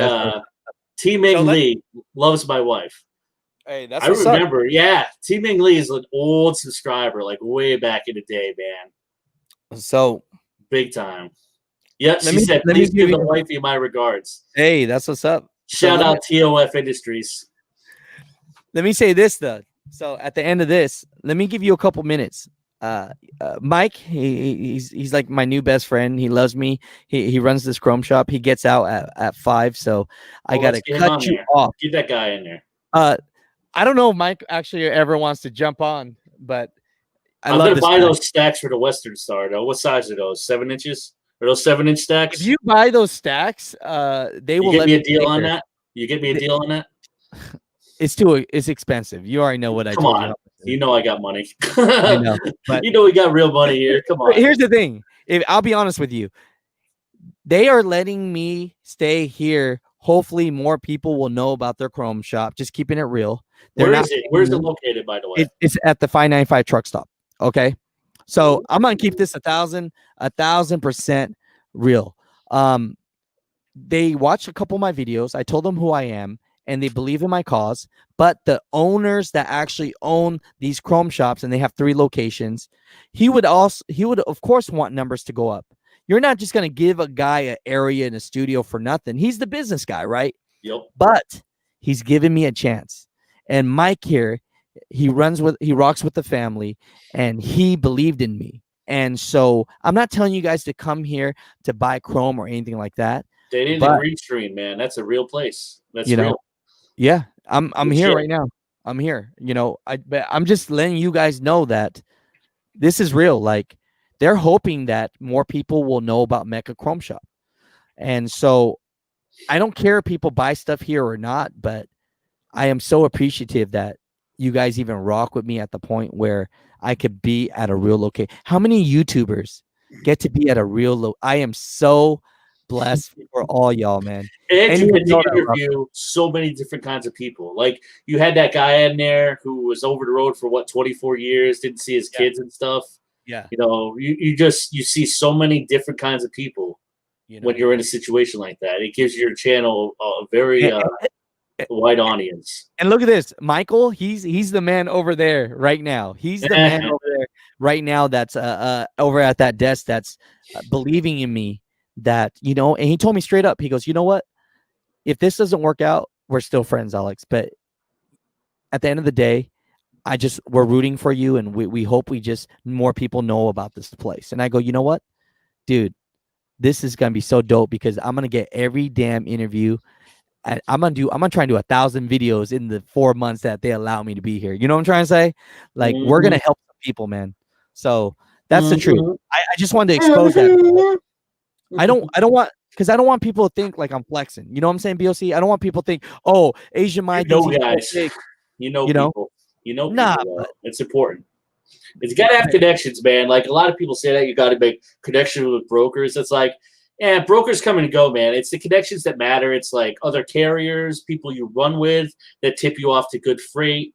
T Ming Lee loves my wife. Hey, that's I remember. Yeah, T Ming Lee is an old subscriber, like way back in the day, man. So big time. Yeah, she said, please give the wifey my regards. Hey, that's what's up. Shout out TOF Industries. Let me say this though. So at the end of this, let me give you a couple minutes. Mike, he's like my new best friend. He loves me. He runs this chrome shop. He gets out at 5, so I gotta cut you off. Get that guy in there. I don't know if Mike actually ever wants to jump on, but I'm gonna buy those stacks for the Western Star though. What size are those? 7 inches? Are those 7-inch stacks? If you buy those stacks, they will get me a deal on that. You get me a deal on that? It's expensive. You already know what I told you. You know I got money. I know, but you know we got real money here. Come on. Here's the thing. I'll be honest with you. They are letting me stay here. Hopefully more people will know about their chrome shop. Just keeping it real. Where is it? Where's it located, by the way? It's at the 595 truck stop. Okay. So I'm going to keep this 1,000% real. They watched a couple of my videos. I told them who I am, and they believe in my cause. But the owners that actually own these chrome shops, and they have 3 locations, he would of course want numbers to go up. You're not just going to give a guy an area in a studio for nothing. He's the business guy, right? Yep. But he's giving me a chance. And Mike here, he rocks with the family, and he believed in me. And so I'm not telling you guys to come here to buy chrome or anything like that. They didn't agree stream, man. That's a real place. That's real. Yeah, I'm here right now. I'm here. But I'm just letting you guys know that this is real. Like, they're hoping that more people will know about Mecca Chrome Shop. And so I don't care if people buy stuff here or not, but I am so appreciative that you guys even rock with me at the point where I could be at a real location. How many YouTubers get to be at a real I am so blessed for all y'all, man. And you get to interview so many different kinds of people. Like, you had that guy in there who was over the road for 24 years, didn't see his kids and stuff. Yeah. You see so many different kinds of people when you're in a situation like that. It gives your channel a very wide audience. And look at this, Michael. He's the man over there right now. He's the man over there right now. That's over at that desk. That's believing in me. That and he told me straight up. He goes, you know what? If this doesn't work out, we're still friends, Alex. But at the end of the day, we're rooting for you, and we hope more people know about this place. And I go, you know what, dude, this is gonna be so dope because I'm gonna get every damn interview. I'm gonna try and do 1,000 videos in the 4 months that they allow me to be here. You know what I'm trying to say? Like, we're gonna help some people, man. So that's the truth. I just wanted to expose that. I don't want people to think like I'm flexing. You know what I'm saying, BOC? I don't want people to think, oh, Asian Mai. Guys. People. Nah, it's important. Is you got to have connections, man. Like a lot of people say that you got to make connections with brokers. It's like, yeah, brokers come and go, man. It's the connections that matter. It's like other carriers, people you run with that tip you off to good freight.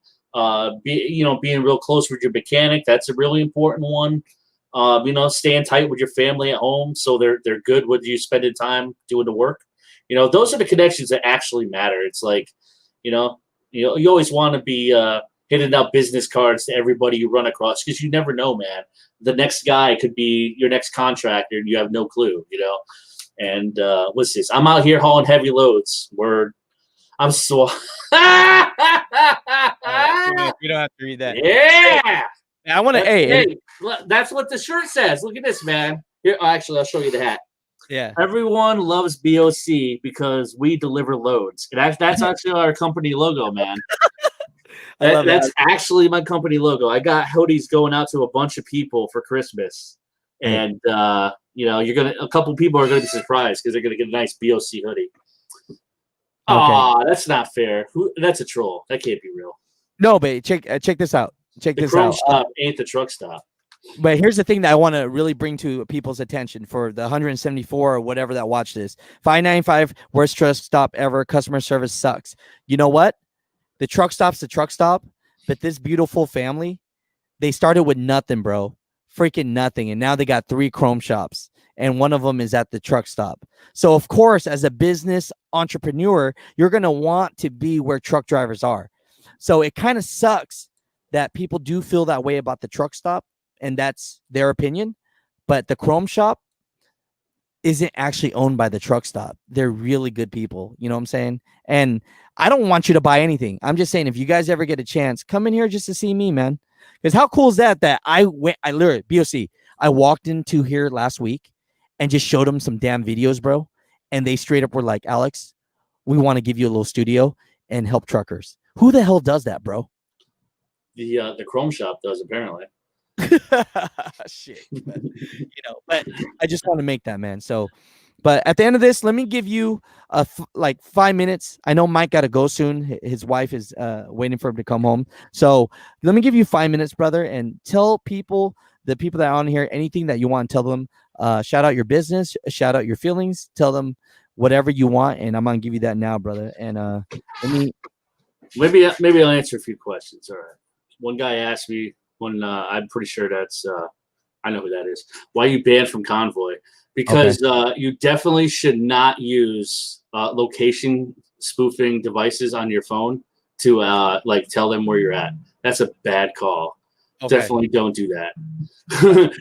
Being real close with your mechanic. That's a really important one. Staying tight with your family at home so they're good with you spending time doing the work. Those are the connections that actually matter. It's like, you always want to be hitting out business cards to everybody you run across because you never know, man. The next guy could be your next contractor and you have no clue, And what's this? I'm out here hauling heavy loads. I'm so. You don't have to read that. Yeah. I want to. Hey, that's what the shirt says. Look at this, man. Here, actually, I'll show you the hat. Yeah. Everyone loves BOC because we deliver loads. And that's actually our company logo, man. That's actually my company logo. I got hoodies going out to a bunch of people for Christmas, and a couple people are gonna be surprised because they're gonna get a nice BOC hoodie. Oh, that's not fair. That's a troll. That can't be real. No, but check this out. Check this out. The Chrome Stop ain't the truck stop. But here's the thing that I want to really bring to people's attention for the 174 or whatever that watch this. 595, worst truck stop ever. Customer service sucks. You know what? The truck stop's the truck stop, but this beautiful family, they started with nothing, bro. Freaking nothing. And now they got 3 Chrome shops, and one of them is at the truck stop. So, of course, as a business entrepreneur, you're going to want to be where truck drivers are. So it kind of sucks that people do feel that way about the truck stop, and that's their opinion. But the Chrome shop isn't actually owned by the truck stop. They're really good people. You know what I'm saying? And I don't want you to buy anything. I'm just saying, if you guys ever get a chance, come in here just to see me, man. Because how cool is that I literally, BOC, I walked into here last week and just showed them some damn videos, bro. And they straight up were like, Alex, we want to give you a little studio and help truckers. Who the hell does that, bro? The Chrome shop does, apparently. Shit. But I just want to make that, man. So, but at the end of this, let me give you 5 minutes. I know Mike got to go soon. His wife is waiting for him to come home. So let me give you 5 minutes, brother, and tell the people that are on here, anything that you want to tell them. Shout out your business, shout out your feelings, tell them whatever you want, and I'm gonna give you that now, brother. And maybe I'll answer a few questions. All right. One guy asked me I'm pretty sure that's I know who that is. Why are you banned from Convoy? Because you definitely should not use location spoofing devices on your phone to tell them where you're at. That's a bad call. Okay. Definitely don't do that.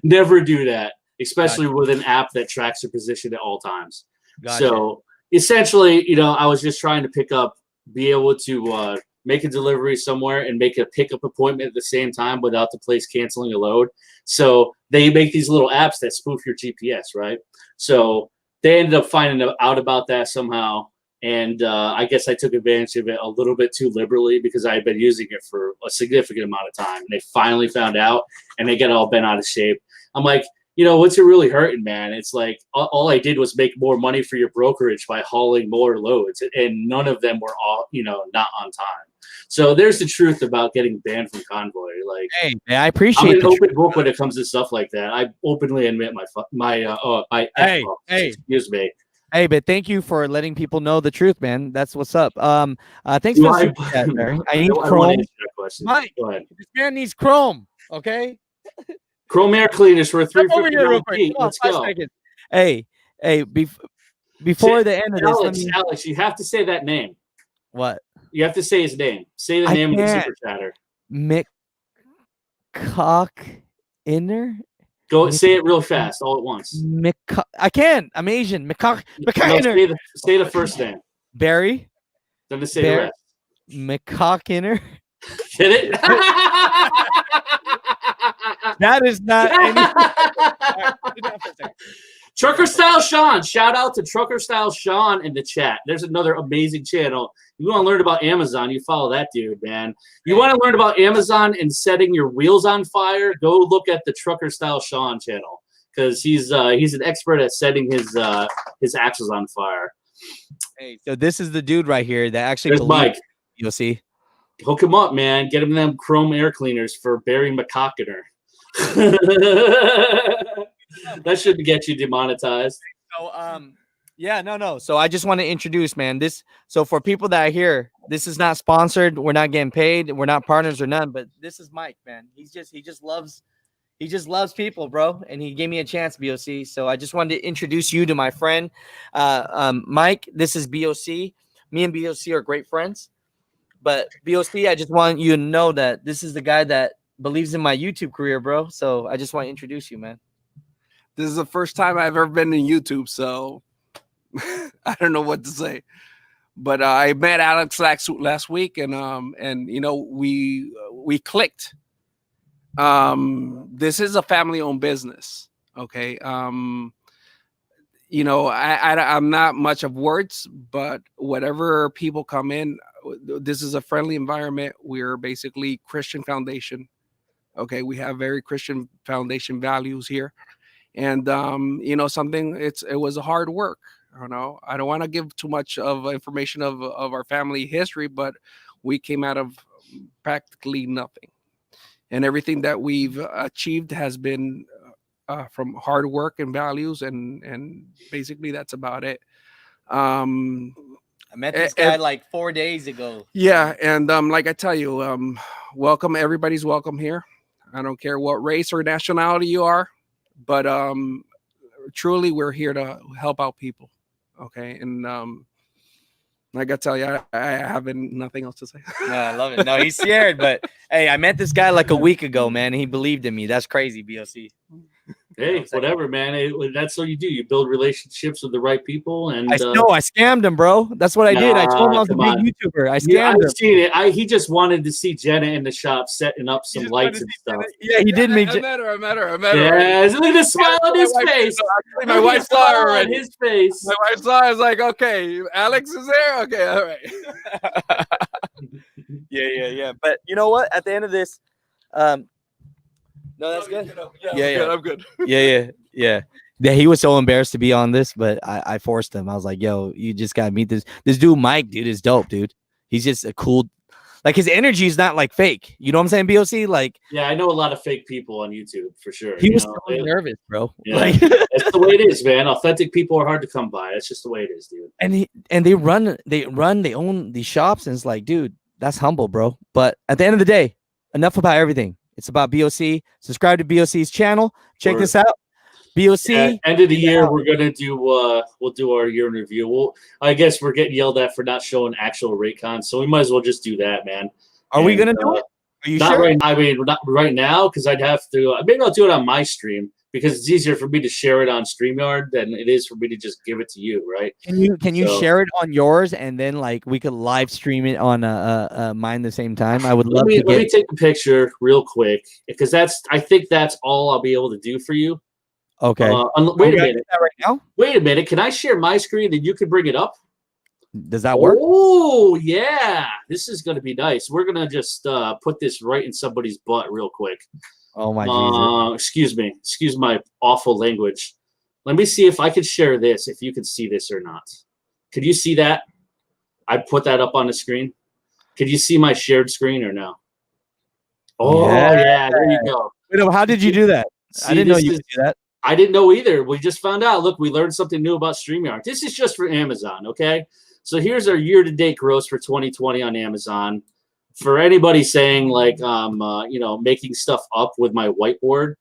Never do that, especially with an app that tracks your position at all times. Gotcha. So essentially, I was just trying to be able to make a delivery somewhere and make a pickup appointment at the same time without the place canceling a load. So they make these little apps that spoof your GPS, right? So they ended up finding out about that somehow. And I guess I took advantage of it a little bit too liberally because I had been using it for a significant amount of time. And they finally found out and they got all bent out of shape. I'm like, what's it really hurting, man? It's like all I did was make more money for your brokerage by hauling more loads. And none of them were all, not on time. So there's the truth about getting banned from Convoy. Like, hey, I appreciate I'm an open book when it comes to stuff like that. I openly admit excuse me. Hey, but thank you for letting people know the truth, man. That's what's up. Thanks for the super chat, Barry. I need Chrome. Mike, this man needs Chrome. Okay. Chrome air cleaners for $350 over here real quick. Let's go. Hey, before the end of this, Alex, you have to say that name. What? You have to say his name. Say the name of the super chatter. Inner. Go say it real fast, all at once. I can. I'm Asian. Say the first name. Barry. Then to say the rest. Inner. Get it? That is not Trucker Style Sean. Shout out to Trucker Style Sean in the chat. There's another amazing channel. You want to learn about Amazon, you follow that dude, man. You want to learn about Amazon and setting your wheels on fire, go look at the Trucker Style Sean channel because he's an expert at setting his axles on fire. Hey, so this is the dude right here that actually There's Mike. You'll see. Hook him up, man. Get him them chrome air cleaners for Barry McCockiner. That shouldn't get you demonetized. So, yeah, no. So I just want to introduce, man, this. So for people that are here, this is not sponsored. We're not getting paid. We're not partners or none. But this is Mike, man. He just loves people, bro. And he gave me a chance, BOC. So I just wanted to introduce you to my friend, Mike. This is BOC. Me and BOC are great friends. But BOC, I just want you to know that this is the guy that believes in my YouTube career, bro. So I just want to introduce you, man. This is the first time I've ever been in YouTube, so I don't know what to say. But I met Alex last week, and you know, we clicked. This is a family-owned business, okay? You know, I'm not much of words, but whatever people come in, this is a friendly environment. We're basically Christian foundation, okay? We have very Christian foundation values here. And you know, it was a hard work. You know, I don't want to give too much of information of our family history, but we came out of practically nothing, and everything that we've achieved has been from hard work and values, and basically that's about it. I met this guy like 4 days ago. Yeah, and like I tell you, welcome. Everybody's welcome here. I don't care what race or nationality you are. But truly, we're here to help out people, okay? And like I tell you, I have nothing else to say. No, I love it. No, he's scared, but hey, I met this guy like a week ago, man. And he believed in me. That's crazy, BOC. Hey, whatever, man. That's what you do. You build relationships with the right people, and I scammed him, bro. That's what I did. I told him I was a big YouTuber. I scammed him. I've seen it. He just wanted to see Jenna in the shop setting up some lights and stuff. Yeah, he did make. I met her. Yeah, look at the smile on his face. My wife saw her already. On his face. My wife saw. I was like, okay, Alex is there. Okay, all right. Yeah. But you know what? At the end of this, no, that's good. Yeah, I'm good. Yeah. He was so embarrassed to be on this, but I forced him. I was like, "Yo, you just gotta meet this dude, Mike. Dude is dope, dude. He's just a cool, like his energy is not like fake. You know what I'm saying, BOC? Like, yeah, I know a lot of fake people on YouTube for sure. He was so nervous, bro. Yeah. Like, that's the way it is, man. Authentic people are hard to come by. That's just the way it is, dude. And they own these shops, and it's like, dude, that's humble, bro. But at the end of the day, enough about everything. It's about BOC. Subscribe to BOC's channel. Check this out. BOC. End of the year, we're gonna do. We'll do our year in review. I guess we're getting yelled at for not showing actual Raycon, so we might as well just do that, man. Are we gonna do it? Are you not sure? Right. I mean, not right now because I'd have to. Maybe I'll do it on my stream because it's easier for me to share it on StreamYard than it is for me to just give it to you, right? Can you share it on yours and then like we could live stream it on mine the same time? I would love to. Let me take a picture real quick because I think that's all I'll be able to do for you. Okay. Wait a minute. Right now? Wait a minute. Can I share my screen and you can bring it up? Does that work? Oh yeah, this is gonna be nice. We're gonna just put this right in somebody's butt real quick. Oh my Jesus. Excuse me. Excuse my awful language. Let me see if I could share this, if you can see this or not. Could you see that? I put that up on the screen. Could you see my shared screen or no? Oh, yeah, there you go. Wait, how did you do that? See, I didn't know you could do that. I didn't know either. We just found out. Look, we learned something new about StreamYard. This is just for Amazon, okay? So here's our year-to-date gross for 2020 on Amazon. For anybody saying like making stuff up with my whiteboard,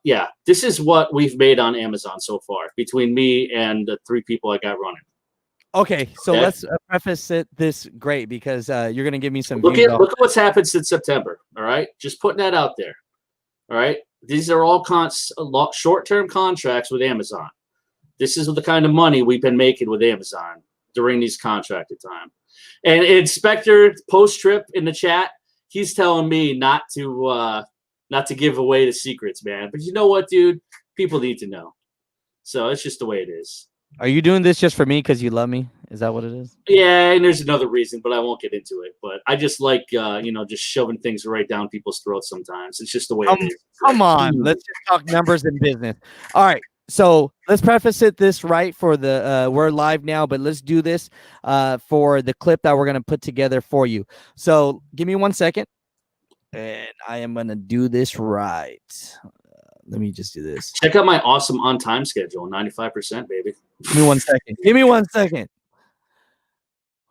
yeah, this is what we've made on Amazon so far between me and the 3 people I got running. Okay, so let's preface this great because you're gonna give me some. Look at what's happened since September. All right, just putting that out there. All right, these are all short-term contracts with Amazon. This is the kind of money we've been making with Amazon during these contracted time. And Inspector post-trip in the chat, he's telling me not to give away the secrets, man. But you know what, dude? People need to know. So it's just the way it is. Are you doing this just for me because you love me? Is that what it is? Yeah, and there's another reason, but I won't get into it. But I just like, just shoving things right down people's throats sometimes. It's just the way it is. Come on. Let's just talk numbers and business. All right. So let's preface this right for the we're live now, but let's do this for the clip that we're gonna put together for you. So give me 1 second, and I am gonna do this right. Let me just do this. Check out my awesome on time schedule, 95%, baby. Give me 1 second. Give me 1 second.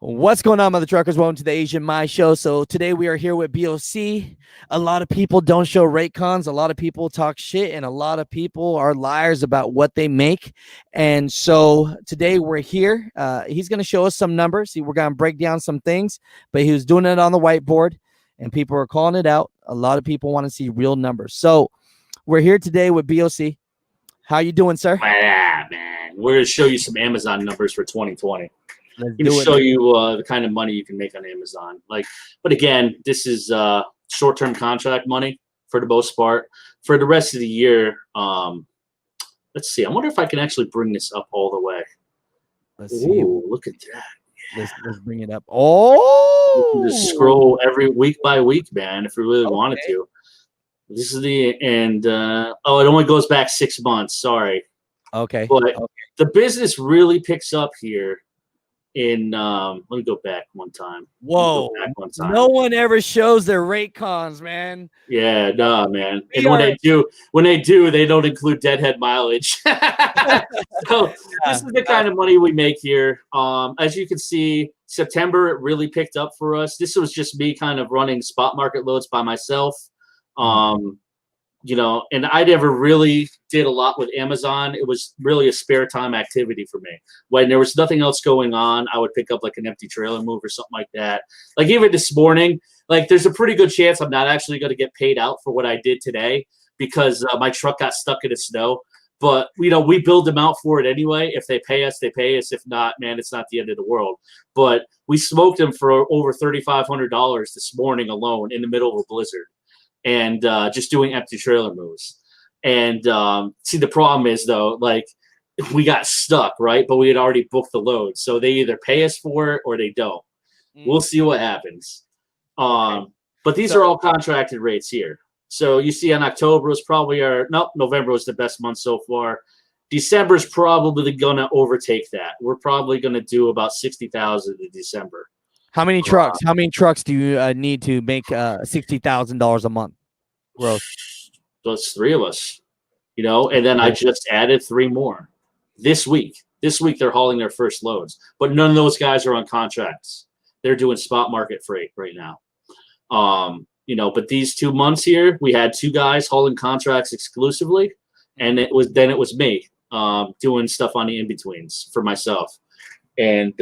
What's going on, mother truckers? Welcome to the Asian Mai Show. So today we are here with BOC. A lot of people don't show rate cons. A lot of people talk shit, and a lot of people are liars about what they make. And so today we're here. He's going to show us some numbers. We're going to break down some things, but he was doing it on the whiteboard, and people are calling it out. A lot of people want to see real numbers. So we're here today with BOC. How you doing, sir? Man, we're going to show you some Amazon numbers for 2020. Let's I'm going do to show it. you the kind of money you can make on Amazon. But again, this is short-term contract money for the most part. For the rest of the year, let's see. I wonder if I can actually bring this up all the way. Let's see. Ooh, look at that. Let's bring it up. Oh, Just scroll every week by week, man, if you really wanted to. This is the and it only goes back 6 months. Sorry. Okay. But the business really picks up here in let me go back one time. Whoa. No one ever shows their rate cons, man. Yeah, no, man. And when they do, they don't include deadhead mileage. So this is the kind of money we make here. As you can see, September it really picked up for us. This was just me kind of running spot market loads by myself. And I never really did a lot with Amazon. It was really a spare time activity for me. When there was nothing else going on, I would pick up like an empty trailer move or something like that. Like even this morning, like there's a pretty good chance I'm not actually going to get paid out for what I did today because my truck got stuck in the snow. But, we build them out for it anyway. If they pay us, they pay us. If not, man, it's not the end of the world. But we smoked them for over $3,500 this morning alone in the middle of a blizzard. And just doing empty trailer moves. And see, the problem is, though, like we got stuck, right? But we had already booked the load. So they either pay us for it or they don't. We'll see what happens. But these are all contracted rates here. So you see on October was probably November was the best month so far. December is probably going to overtake that. We're probably going to do about 60,000 in December. How many trucks? How many trucks do you need to make $60,000 a month gross? Those 3 of us, and then I just added 3 more this week. This week they're hauling their first loads, but none of those guys are on contracts. They're doing spot market freight right now. But these 2 months here, we had 2 guys hauling contracts exclusively, and it was me doing stuff on the in-betweens for myself. And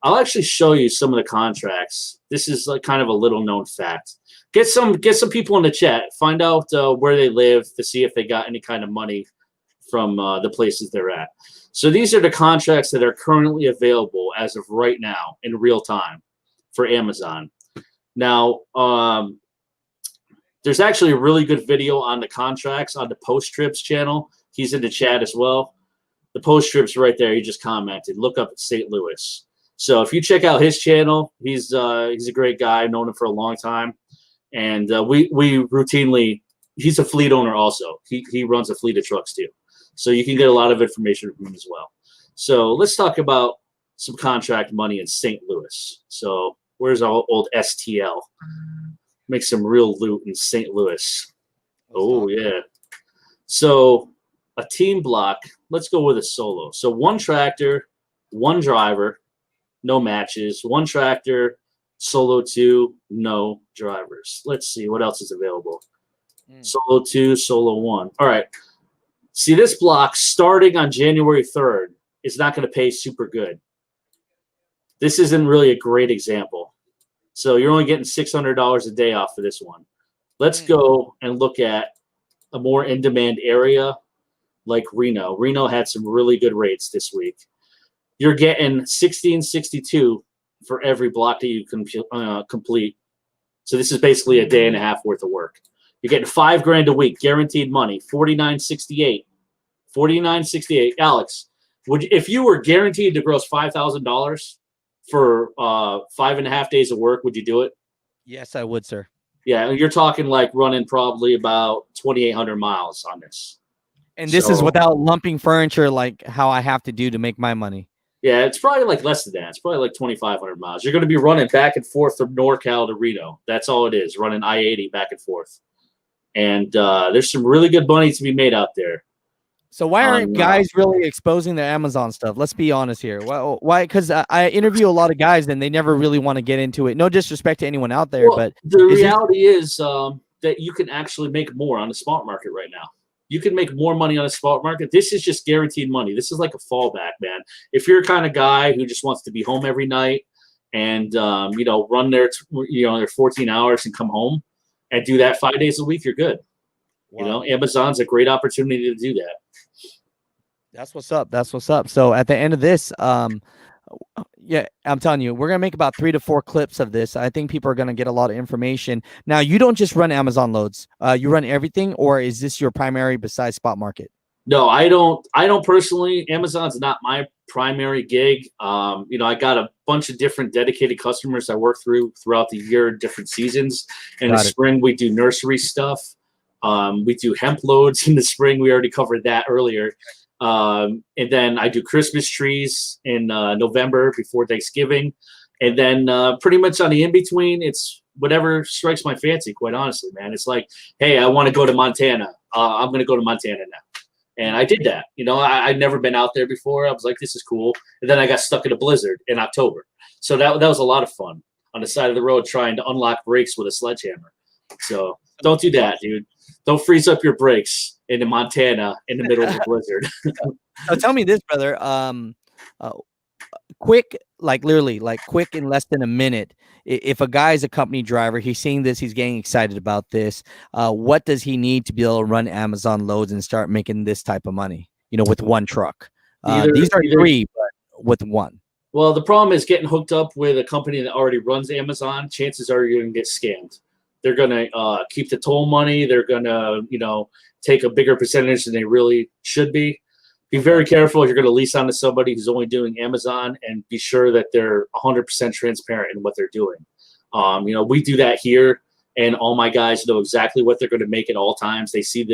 I'll actually show you some of the contracts. This is like kind of a little known fact. Get some people in the chat. Find out where they live to see if they got any kind of money from the places they're at. So these are the contracts that are currently available as of right now in real time for Amazon. Now, there's actually a really good video on the contracts on the Post Trips channel. He's in the chat as well. The Post Trips right there. He just commented. Look up St. Louis. So if you check out his channel, he's a great guy. I've known him for a long time, and we routinely. He's a fleet owner also. He runs a fleet of trucks too, so you can get a lot of information from him as well. So let's talk about some contract money in St. Louis. So where's our old STL? Make some real loot in St. Louis. Oh yeah. So a team block. Let's go with a solo. So 1 tractor, 1 driver. No matches. 1 tractor, solo 2, no drivers. Let's see what else is available. Solo 2, solo 1. All right. See, this block starting on January 3rd is not going to pay super good. This isn't really a great example. So you're only getting $600 a day off for this one. Let's go and look at a more in-demand area like Reno. Reno had some really good rates this week. You're getting $16.62 for every block that you complete. So this is basically a day and a half worth of work. You're getting $5,000 a week, guaranteed money, $49.68. $49.68. Alex, if you were guaranteed to gross $5,000 for 5.5 days of work, would you do it? Yes, I would, sir. Yeah, you're talking like running probably about 2,800 miles on this. And this is without lumping furniture like how I have to do to make my money. Yeah, it's probably like less than that. It's probably like 2,500 miles. You're going to be running back and forth from NorCal to Reno. That's all it is, running I-80 back and forth. And there's some really good money to be made out there. So why aren't guys really exposing their Amazon stuff? Let's be honest here. Why? Because I interview a lot of guys and they never really want to get into it. No disrespect to anyone out there, but the reality is that you can actually make more on the spot market right now. You can make more money on the spot market. This is just guaranteed money. This is like a fallback, man. If you're a kind of guy who just wants to be home every night and run their 14 hours and come home and do that 5 days a week, you're good. Wow. Amazon's a great opportunity to do that. That's what's up. That's what's up. So at the end of this, yeah, I'm telling you, we're going to make about 3 to 4 clips of this. I think people are going to get a lot of information. Now, you don't just run Amazon loads. You run everything, or is this your primary besides spot market? No, I don't personally. Amazon's not my primary gig. I got a bunch of different dedicated customers I work throughout the year, different seasons. In the spring, we do nursery stuff. We do hemp loads in the spring. We already covered that earlier. And then I do Christmas trees in November before Thanksgiving. And then pretty much on the in-between, it's whatever strikes my fancy, quite honestly, man. It's like, hey, I want to go to Montana. I'm going to go to Montana now. And I did that. I'd never been out there before. I was like, this is cool. And then I got stuck in a blizzard in October. So that was a lot of fun on the side of the road trying to unlock brakes with a sledgehammer. So don't do that, dude. Don't freeze up your brakes in Montana in the middle of the blizzard. So tell me this, brother. Quick, like literally, like quick in less than a minute. If a guy is a company driver, he's seeing this, he's getting excited about this. What does he need to be able to run Amazon loads and start making this type of money? With one truck. These are 3, but with one. Well, the problem is getting hooked up with a company that already runs Amazon. Chances are you're going to get scammed. They're going to keep the toll money. They're going to, take a bigger percentage than they really should be. Be very careful if you're going to lease onto somebody who's only doing Amazon, and be sure that they're 100% transparent in what they're doing. We do that here, and all my guys know exactly what they're going to make at all times. They see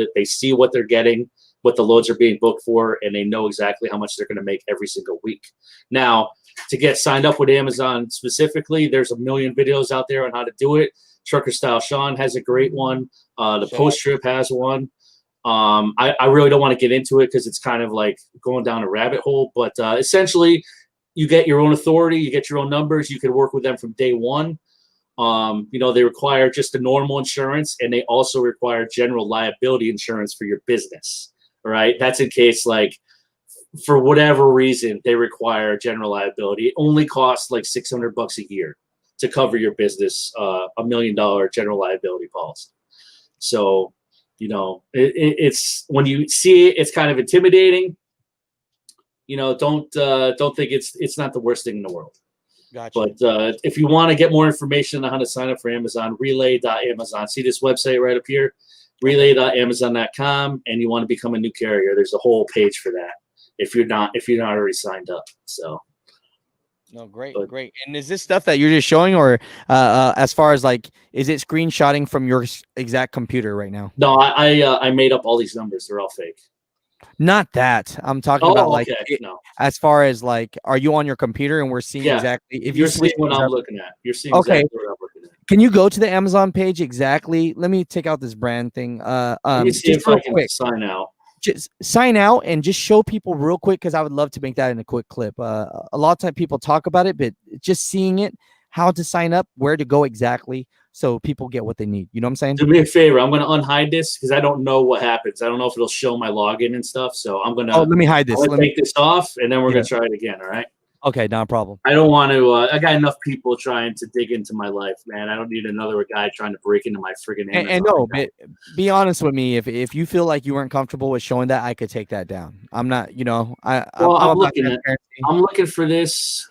what they're getting, what the loads are being booked for, and they know exactly how much they're going to make every single week. Now, to get signed up with Amazon specifically, there's a million videos out there on how to do it. Trucker Style Sean has a great one. The Post Trip has one. I really don't want to get into it because it's kind of like going down a rabbit hole. But essentially, you get your own authority. You get your own numbers. You can work with them from day one. They require just a normal insurance, and they also require general liability insurance for your business. All right. That's in case, like, for whatever reason, they require general liability. It only costs like $600 a year to cover your business, $1 million general liability policy. So, it's when you see it, it's kind of intimidating. Don't think it's not the worst thing in the world. Gotcha. But if you want to get more information on how to sign up for Amazon, relay.amazon. See this website right up here, relay.amazon.com, and you want to become a new carrier. There's a whole page for that if you're not already signed up. So. No, great. And is this stuff that you're just showing, or as far as like, is it screenshotting from your exact computer right now? No, I made up all these numbers. They're all fake. Not that. I'm talking about like, no. As far as like, are you on your computer and we're seeing exactly if you're seeing what I'm looking at? You're seeing okay. Exactly what I'm looking at. Can you go to the Amazon page exactly? Let me take out this brand thing. Let me see if I can sign out. Just sign out and just show people real quick, because I would love to make that in a quick clip. A lot of time people talk about it, but just seeing it, how to sign up, where to go exactly, so people get what they need. You know what I'm saying? Do me a favor. I'm going to unhide this because I don't know what happens. I don't know if it'll show my login and stuff. So I'm going to. Oh, let me hide this. Let me take this off, and then we're going to try it again. All right. Okay, not a problem. I don't want to. I got enough people trying to dig into my life, man. I don't need another guy trying to break into my friggin' Amazon. And no, be honest with me. If you feel like you weren't comfortable with showing that, I could take that down. I'm not. I'm looking for this.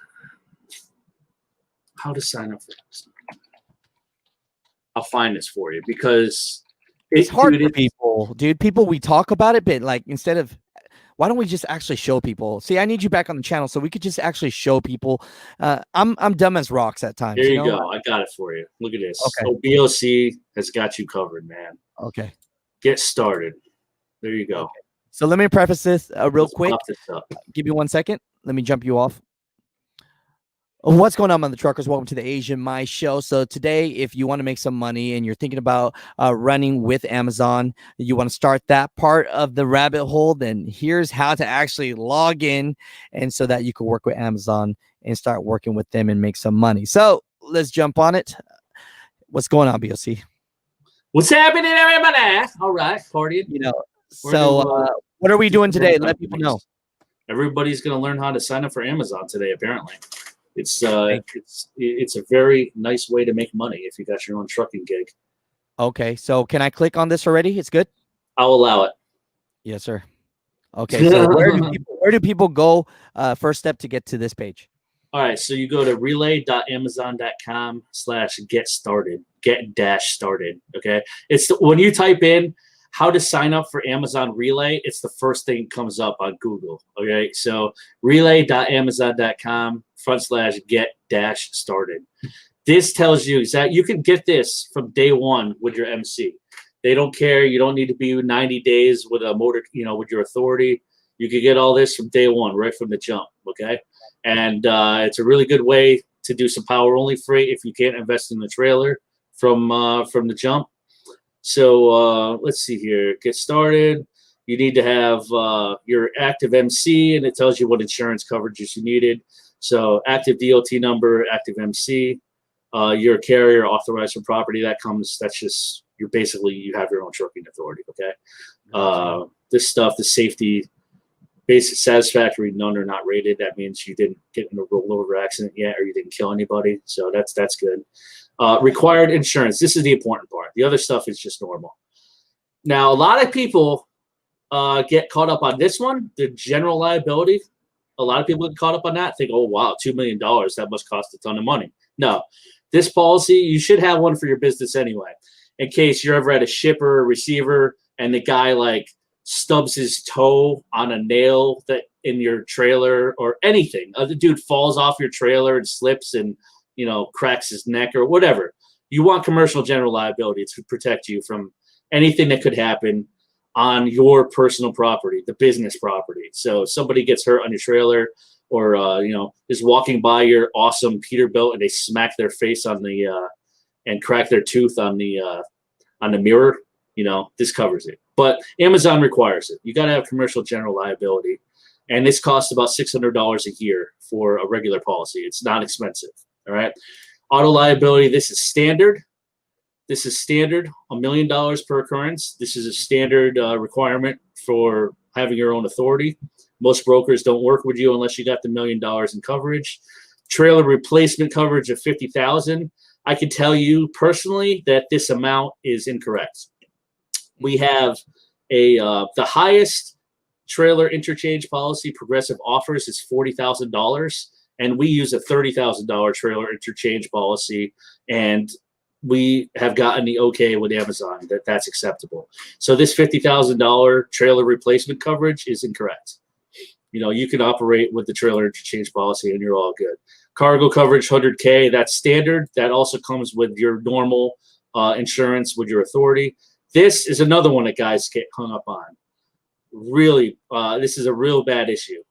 How to sign up for this? I'll find this for you because it's hard for people, dude. People, we talk about it, but like instead of. Why don't we just actually show people? See, I need you back on the channel so we could just actually show people. I'm dumb as rocks at times. There you go. I got it for you. Look at this. Okay. So BOC has got you covered, man. Okay. Get started. There you go. Okay. So let me preface this real Let's quick. pop this up. Give me 1 second. Let me jump you off. What's going on, the truckers? Welcome to the Asian Mai Show. So today, if you want to make some money and you're thinking about running with Amazon, you want to start that part of the rabbit hole, then here's how to actually log in, and so that you can work with Amazon and start working with them and make some money. So let's jump on it. What's going on, BOC? What's happening, everybody? All right, partying. You know, what are we doing today? Let people know. Everybody's going to learn how to sign up for Amazon today. Apparently, it's a very nice way to make money if you got your own trucking gig. Okay, so can I click on this already? It's good. I'll allow it. Yes, sir. Okay, so where do people go? First step to get to this page. All right, so you go to relay.amazon.com/get started, get-started. Okay, when you type in how to sign up for Amazon Relay, it's the first thing that comes up on Google. Okay, so relay.amazon.com/get-started. This tells you that you can get this from day one with your MC. They don't care. You don't need to be 90 days with a motor, with your authority. You can get all this from day one, right from the jump. Okay. And it's a really good way to do some power only freight if you can't invest in the trailer from the jump. So let's see here. Get started. You need to have your active MC, and it tells you what insurance coverages you needed. So active DOT number, active MC, your carrier authorized for property. That's just you have your own trucking authority. Okay. This stuff, the safety. Basic satisfactory, none or not rated. That means you didn't get in a rollover accident yet, or you didn't kill anybody. So that's good. Required insurance. This is the important part. The other stuff is just normal. Now, a lot of people get caught up on this one, the general liability. A lot of people get caught up on that. Think, oh wow, $2 million. That must cost a ton of money. No, this policy, you should have one for your business anyway, in case you're ever at a shipper or receiver and the guy stubs his toe on a nail that in your trailer or anything. The dude falls off your trailer and slips and cracks his neck or whatever. You want commercial general liability to protect you from anything that could happen on your personal property, the business property. So if somebody gets hurt on your trailer or is walking by your awesome Peterbilt and they smack their face on the and crack their tooth on the mirror, this covers it. But Amazon requires it. You got to have commercial general liability. And this costs about $600 a year for a regular policy. It's not expensive. All right. Auto liability, this is standard. $1 million per occurrence. This is a standard requirement for having your own authority. Most brokers don't work with you unless you got the $1 million in coverage. Trailer replacement coverage of $50,000. I can tell you personally that this amount is incorrect. We have the highest trailer interchange policy Progressive offers is $40,000, and we use a $30,000 trailer interchange policy, and we have gotten the okay with Amazon that that's acceptable. So this $50,000 trailer replacement coverage is incorrect. You can operate with the trailer interchange policy and you're all good. Cargo coverage, $100K, that's standard. That also comes with your normal insurance with your authority. This is another one that guys get hung up on. Really, this is a real bad issue.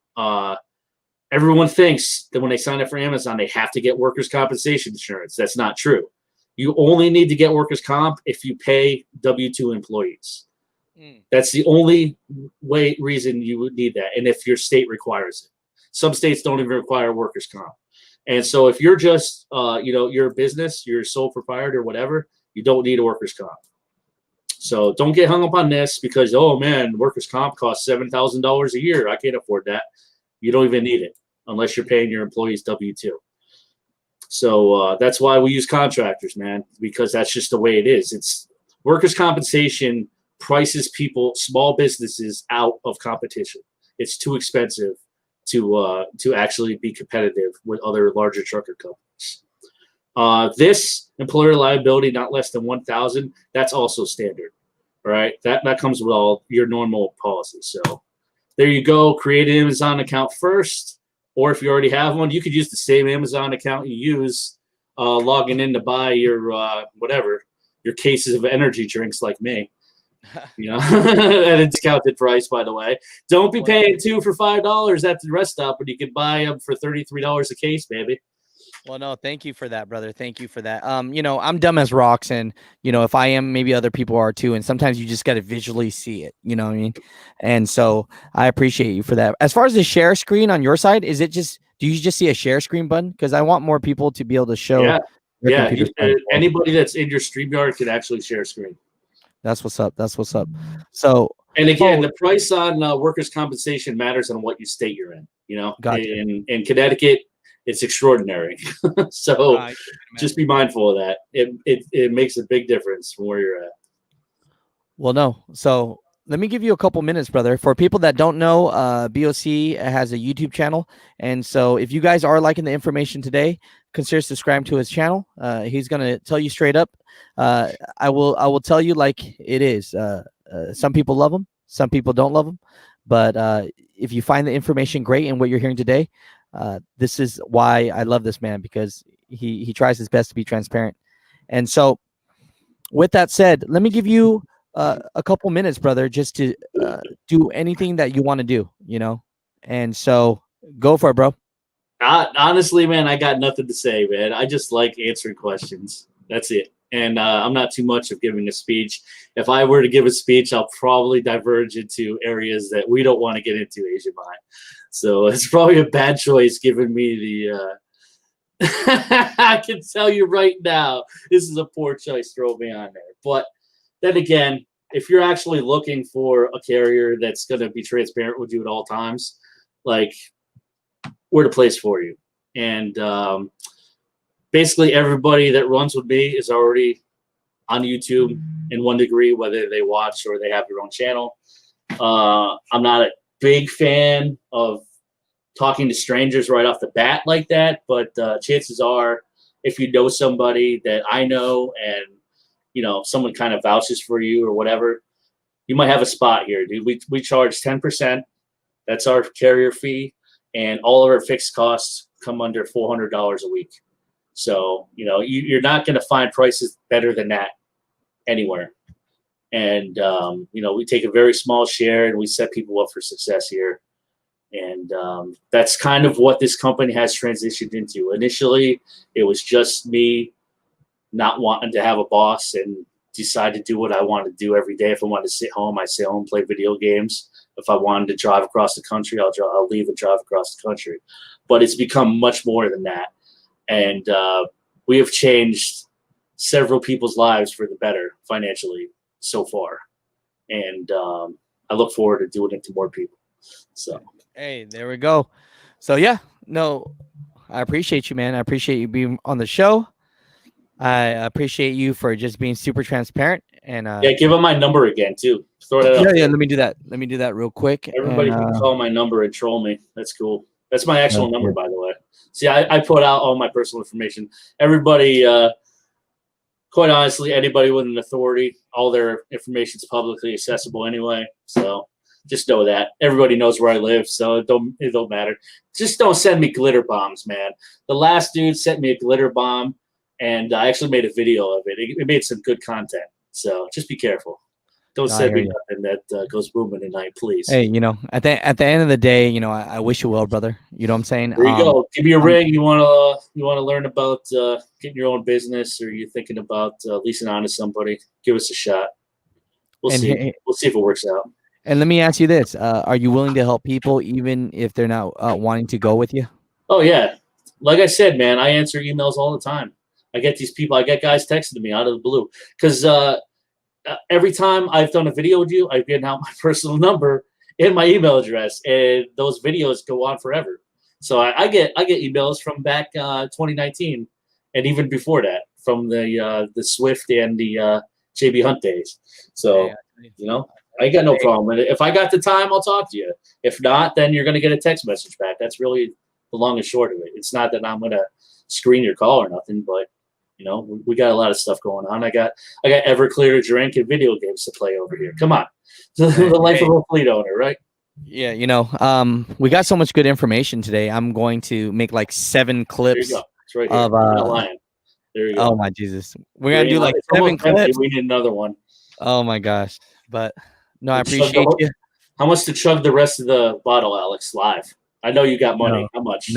Everyone thinks that when they sign up for Amazon, they have to get workers' compensation insurance. That's not true. You only need to get workers' comp if you pay W-2 employees. That's the only reason you would need that, and if your state requires it. Some states don't even require workers' comp. And so if you're just, you're a business, you're a sole proprietor or whatever, you don't need a workers' comp. So don't get hung up on this because, oh man, workers' comp costs $7,000 a year. I can't afford that. You don't even need it unless you're paying your employees W-2. So that's why we use contractors, man, because that's just the way it is. It's workers' compensation prices people, small businesses, out of competition. It's too expensive to actually be competitive with other larger trucker companies. This employer liability, not less than $1,000, that's also standard. All right, that comes with all your normal policies. So there you go. Create an Amazon account first, or if you already have one, you could use the same Amazon account you use logging in to buy your your cases of energy drinks like me. You know, at a discounted price, by the way. Don't be paying $2 for $5 at the rest stop, but you can buy them for $33 a case, baby. Well, no, thank you for that, brother. Thank you for that. You know, I'm dumb as rocks, and you know, if I am, maybe other people are too. And sometimes you just got to visually see it. You know what I mean? And so I appreciate you for that. As far as the share screen on your side, is it just? Do you just see a share screen button? Because I want more people to be able to show. Yeah. Anybody that's in your StreamYard can actually share screen. That's what's up. That's what's up. So, and again, the price on workers' compensation matters on what you state you're in. You know, gotcha. In Connecticut, it's extraordinary. So just be mindful of that. It makes a big difference from where you're at. Well, no. So let me give you a couple minutes, brother. For people that don't know, BOC has a YouTube channel. And so if you guys are liking the information today, consider subscribing to his channel. He's going to tell you straight up. I will tell you like it is. Some people love him. Some people don't love him. But if you find the information great and what you're hearing today, this is why I love this man, because he tries his best to be transparent. And so with that said, let me give you a couple minutes, brother, just to do anything that you want to do, you know? And so go for it, bro. Honestly, man, I got nothing to say, man. I just like answering questions. That's it. And I'm not too much of giving a speech. If I were to give a speech, I'll probably diverge into areas that we don't want to get into, Asian Mai. So it's probably a bad choice giving me the I can tell you right now, this is a poor choice. Throw me on there. But then again, if you're actually looking for a carrier that's going to be transparent with you at all times, like, we're the place for you. And basically everybody that runs with me is already on YouTube in one degree, whether they watch or they have their own channel. I'm not a big fan of talking to strangers right off the bat like that, but chances are, if you know somebody that I know and you know someone kind of vouches for you or whatever, you might have a spot here, dude. We charge 10%. That's our carrier fee, and all of our fixed costs come under $400 a week. So you know you're not going to find prices better than that anywhere. And you know, we take a very small share and we set people up for success here. And that's kind of what this company has transitioned into. Initially, it was just me not wanting to have a boss and decide to do what I want to do every day. If I wanted to sit home, I sit home, play video games. If I wanted to drive across the country, I'll leave and drive across the country. But it's become much more than that. And we have changed several people's lives for the better financially so far. And I look forward to doing it to more people. So. Hey, there we go. So yeah, no, I appreciate you, man. I appreciate you being on the show. I appreciate you for just being super transparent. And yeah, give him my number again too. Throw that out. Yeah, let me do that. Let me do that real quick. Everybody can call my number and troll me. That's cool. That's my actual number, by the way. See, I put out all my personal information. Everybody, quite honestly, anybody with an authority, all their information is publicly accessible anyway. So just know that. Everybody knows where I live, so it don't matter. Just don't send me glitter bombs, man. The last dude sent me a glitter bomb, and I actually made a video of it. It made some good content. So just be careful. Don't send me nothing that goes booming tonight, please. Hey, you know, at the end of the day, you know, I wish you well, brother. You know what I'm saying? There you go. Give me a ring. You want to learn about getting your own business, or you're thinking about leasing on to somebody? Give us a shot. We'll see. We'll see if it works out. And let me ask you this: are you willing to help people even if they're not wanting to go with you? Oh yeah, like I said, man, I answer emails all the time. I get these people. I get guys texting me out of the blue because every time I've done a video with you, I've given out my personal number and my email address, and those videos go on forever. So I get emails from back 2019, and even before that, from the Swift and the JB Hunt days. So you know, I got no problem with it. If I got the time, I'll talk to you. If not, then you're going to get a text message back. That's really the long and short of it. It's not that I'm going to screen your call or nothing, but you know, we got a lot of stuff going on. I got Everclear to drink and video games to play over here. Come on. The life of a fleet owner, right? Yeah, you know, we got so much good information today. I'm going to make like 7 clips. There you go. It's right here. Of not lying. There you go. Oh my Jesus. We're going to do like 7 clips. We need another one. Oh my gosh. But no, I Chug the appreciate whole- you. How much to chug the rest of the bottle, Alex? Live. I know you got money. No. How much?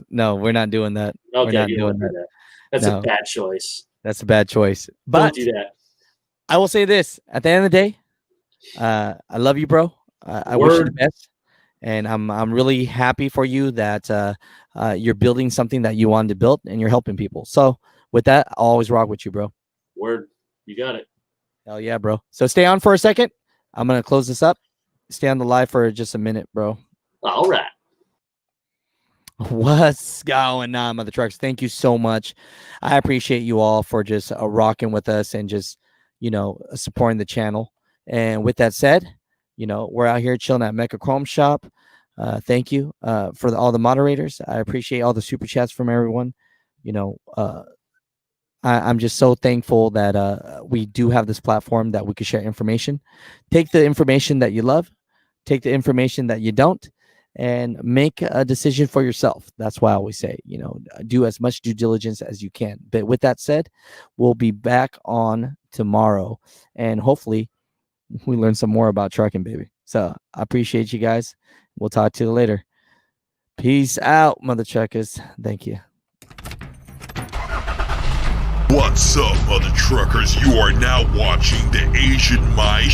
No, we're not doing that. Okay, we're not you doing don't do that. that. That's No. a bad choice. That's a bad choice. But Don't do that. I will say this: at the end of the day, I love you, bro. I wish you the Word. best, and I'm really happy for you that you're building something that you wanted to build, and you're helping people. So with that, I'll always rock with you, bro. Word. You got it. Hell yeah, bro. So stay on for a second. I'm gonna close this up. Stay on the live for just a minute, bro. All right. What's going on, mother trucks? Thank you so much. I appreciate you all for just rocking with us and just, supporting the channel. And with that said, we're out here chilling at Mecca Chrome Shop. Thank you for all the moderators. I appreciate all the super chats from everyone. I'm just so thankful that we do have this platform that we can share information. Take the information that you love, take the information that you don't, and make a decision for yourself. That's why I always say, do as much due diligence as you can. But with that said, we'll be back on tomorrow, and hopefully we learn some more about trucking, baby. So I appreciate you guys. We'll talk to you later. Peace out, mother truckers. Thank you. What's up, mother truckers? You are now watching the Asian Mai